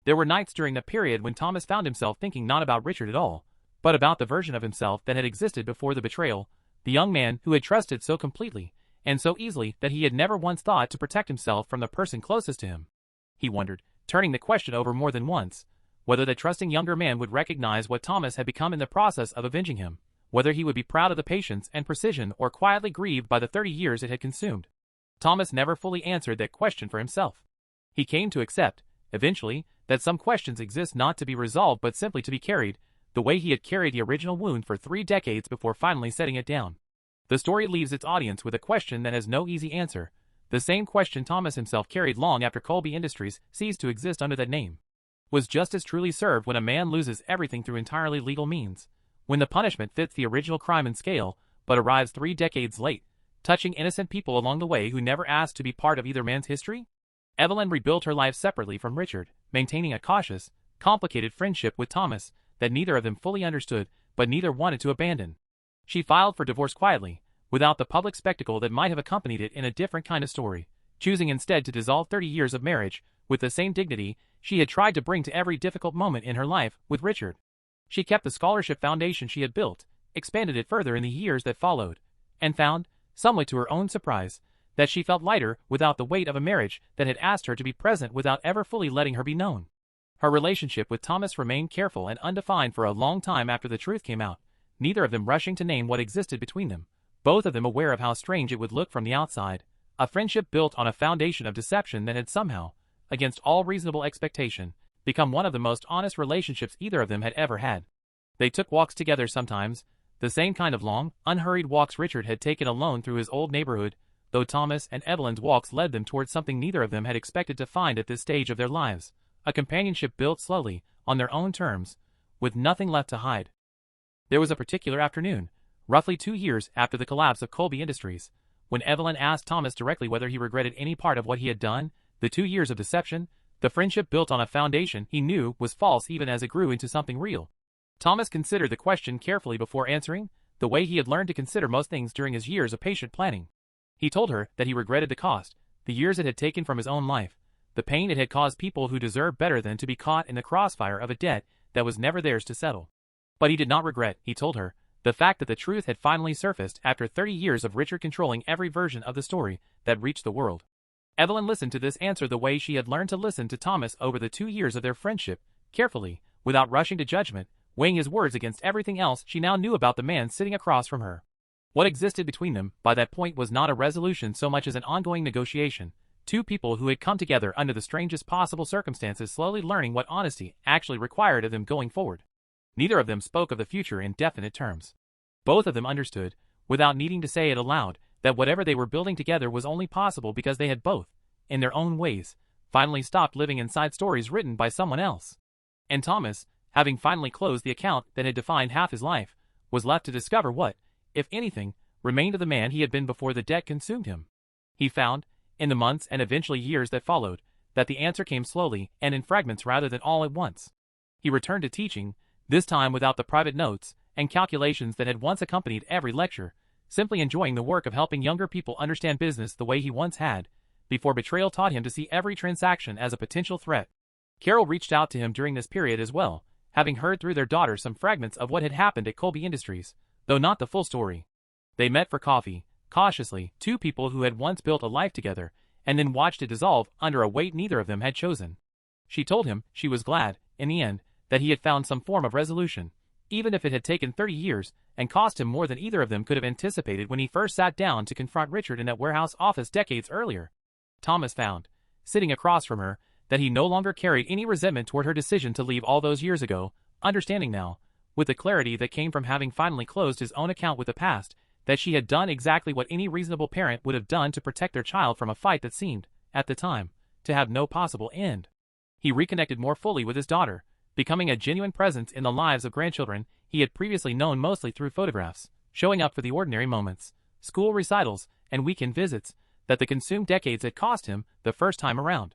There were nights during the period when Thomas found himself thinking not about Richard at all, but about the version of himself that had existed before the betrayal, the young man who had trusted so completely, and so easily that he had never once thought to protect himself from the person closest to him. He wondered, turning the question over more than once, whether the trusting younger man would recognize what Thomas had become in the process of avenging him, whether he would be proud of the patience and precision or quietly grieved by the 30 years it had consumed. Thomas never fully answered that question for himself. He came to accept, eventually, that some questions exist not to be resolved but simply to be carried, the way he had carried the original wound for 3 decades before finally setting it down. The story leaves its audience with a question that has no easy answer, the same question Thomas himself carried long after Colby Industries ceased to exist under that name. Was justice truly served when a man loses everything through entirely legal means, when the punishment fits the original crime and scale, but arrives 3 decades late, touching innocent people along the way who never asked to be part of either man's history? Evelyn rebuilt her life separately from Richard, maintaining a cautious, complicated friendship with Thomas that neither of them fully understood, but neither wanted to abandon. She filed for divorce quietly, without the public spectacle that might have accompanied it in a different kind of story, choosing instead to dissolve 30 years of marriage, with the same dignity she had tried to bring to every difficult moment in her life with Richard. She kept the scholarship foundation she had built, expanded it further in the years that followed, and found, somewhat to her own surprise, that she felt lighter without the weight of a marriage that had asked her to be present without ever fully letting her be known. Her relationship with Thomas remained careful and undefined for a long time after the truth came out, neither of them rushing to name what existed between them, both of them aware of how strange it would look from the outside, a friendship built on a foundation of deception that had somehow, against all reasonable expectation, become one of the most honest relationships either of them had ever had. They took walks together sometimes, the same kind of long, unhurried walks Richard had taken alone through his old neighborhood, though Thomas and Evelyn's walks led them towards something neither of them had expected to find at this stage of their lives, a companionship built slowly, on their own terms, with nothing left to hide. There was a particular afternoon, roughly 2 years after the collapse of Colby Industries, when Evelyn asked Thomas directly whether he regretted any part of what he had done. The 2 years of deception, the friendship built on a foundation he knew was false even as it grew into something real. Thomas considered the question carefully before answering, the way he had learned to consider most things during his years of patient planning. He told her that he regretted the cost, the years it had taken from his own life, the pain it had caused people who deserved better than to be caught in the crossfire of a debt that was never theirs to settle. But he did not regret, he told her, the fact that the truth had finally surfaced after 30 years of Richard controlling every version of the story that reached the world. Evelyn listened to this answer the way she had learned to listen to Thomas over the 2 years of their friendship, carefully, without rushing to judgment, weighing his words against everything else she now knew about the man sitting across from her. What existed between them by that point was not a resolution so much as an ongoing negotiation, 2 people who had come together under the strangest possible circumstances slowly learning what honesty actually required of them going forward. Neither of them spoke of the future in definite terms. Both of them understood, without needing to say it aloud, that whatever they were building together was only possible because they had both, in their own ways, finally stopped living inside stories written by someone else. And Thomas, having finally closed the account that had defined half his life, was left to discover what, if anything, remained of the man he had been before the debt consumed him. He found, in the months and eventually years that followed, that the answer came slowly and in fragments rather than all at once. He returned to teaching, this time without the private notes and calculations that had once accompanied every lecture, simply enjoying the work of helping younger people understand business the way he once had, before Betrayal taught him to see every transaction as a potential threat. Carol reached out to him during this period as well, having heard through their daughter some fragments of what had happened at Colby Industries, though not the full story. They met for coffee, cautiously, 2 people who had once built a life together, and then watched it dissolve under a weight neither of them had chosen. She told him she was glad, in the end, that he had found some form of resolution, even if it had taken 30 years and cost him more than either of them could have anticipated when he first sat down to confront Richard in that warehouse office decades earlier. Thomas found, sitting across from her, that he no longer carried any resentment toward her decision to leave all those years ago, understanding now, with the clarity that came from having finally closed his own account with the past, that she had done exactly what any reasonable parent would have done to protect their child from a fight that seemed, at the time, to have no possible end. He reconnected more fully with his daughter, becoming a genuine presence in the lives of grandchildren he had previously known mostly through photographs, showing up for the ordinary moments, school recitals, and weekend visits, that the consumed decades had cost him the first time around.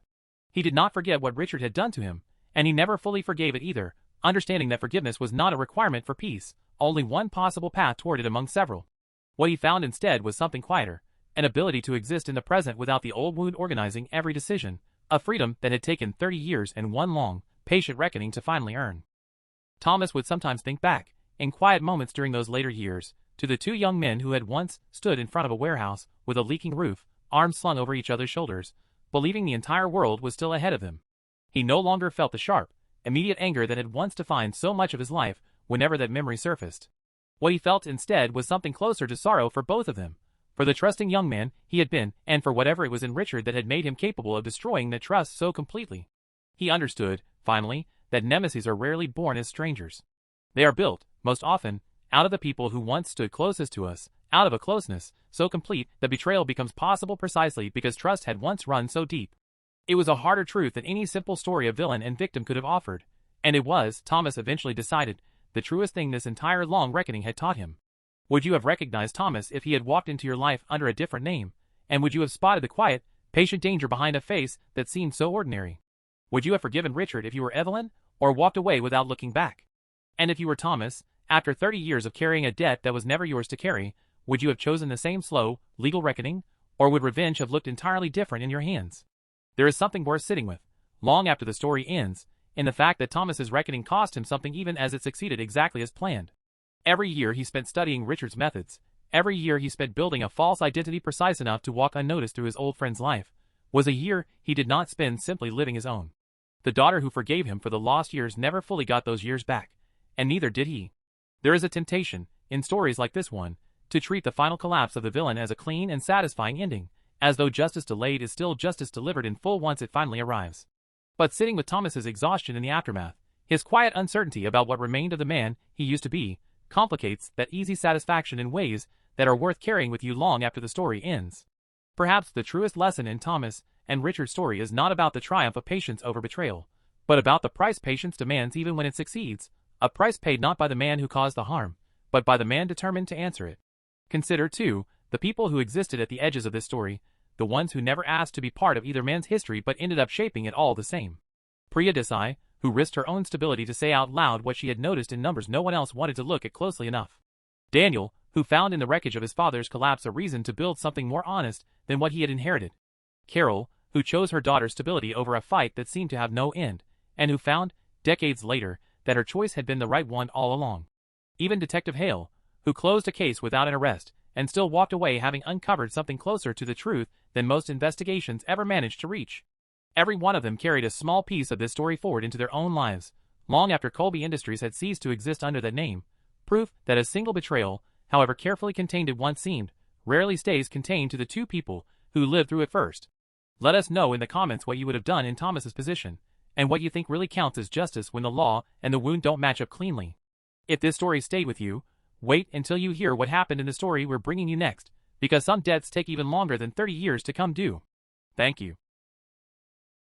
He did not forget what Richard had done to him, and he never fully forgave it either, understanding that forgiveness was not a requirement for peace, only one possible path toward it among several. What he found instead was something quieter, an ability to exist in the present without the old wound organizing every decision, a freedom that had taken 30 years and one long, patient reckoning to finally earn. Thomas would sometimes think back, in quiet moments during those later years, to the 2 young men who had once stood in front of a warehouse with a leaking roof, arms slung over each other's shoulders, believing the entire world was still ahead of them. He no longer felt the sharp, immediate anger that had once defined so much of his life whenever that memory surfaced. What he felt instead was something closer to sorrow for both of them, for the trusting young man he had been and for whatever it was in Richard that had made him capable of destroying that trust so completely. He understood, finally, that nemesis are rarely born as strangers. They are built, most often, out of the people who once stood closest to us, out of a closeness so complete that betrayal becomes possible precisely because trust had once run so deep. It was a harder truth than any simple story of villain and victim could have offered, and it was, Thomas eventually decided, the truest thing this entire long reckoning had taught him. Would you have recognized Thomas if he had walked into your life under a different name, and would you have spotted the quiet, patient danger behind a face that seemed so ordinary? Would you have forgiven Richard if you were Evelyn, or walked away without looking back? And if you were Thomas, after 30 years of carrying a debt that was never yours to carry, would you have chosen the same slow, legal reckoning, or would revenge have looked entirely different in your hands? There is something worth sitting with, long after the story ends, in the fact that Thomas's reckoning cost him something even as it succeeded exactly as planned. Every year he spent studying Richard's methods, every year he spent building a false identity precise enough to walk unnoticed through his old friend's life, was a year he did not spend simply living his own. The daughter who forgave him for the lost years never fully got those years back, and neither did he. There is a temptation, in stories like this one, to treat the final collapse of the villain as a clean and satisfying ending, as though justice delayed is still justice delivered in full once it finally arrives. But sitting with Thomas's exhaustion in the aftermath, his quiet uncertainty about what remained of the man he used to be, complicates that easy satisfaction in ways that are worth carrying with you long after the story ends. Perhaps the truest lesson in Thomas and Richard's story is not about the triumph of patience over betrayal, but about the price patience demands even when it succeeds, A price paid not by the man who caused the harm, but by the man determined to answer it. Consider, too, the people who existed at the edges of this story, the ones who never asked to be part of either man's history but ended up shaping it all the same. Priya Desai, who risked her own stability to say out loud what she had noticed in numbers no one else wanted to look at closely enough. Daniel, who found in the wreckage of his father's collapse a reason to build something more honest than what he had inherited. Carol, who chose her daughter's stability over a fight that seemed to have no end, and who found, decades later, that her choice had been the right one all along. Even Detective Hale, who closed a case without an arrest, and still walked away having uncovered something closer to the truth than most investigations ever managed to reach. Every one of them carried a small piece of this story forward into their own lives, long after Colby Industries had ceased to exist under that name, proof that a single betrayal, however carefully contained it once seemed, rarely stays contained to the two people who lived through it first. Let us know in the comments what you would have done in Thomas's position, and what you think really counts as justice when the law and the wound don't match up cleanly. If this story stayed with you, wait until you hear what happened in the story we're bringing you next, because some deaths take even longer than 30 years to come due. Thank you.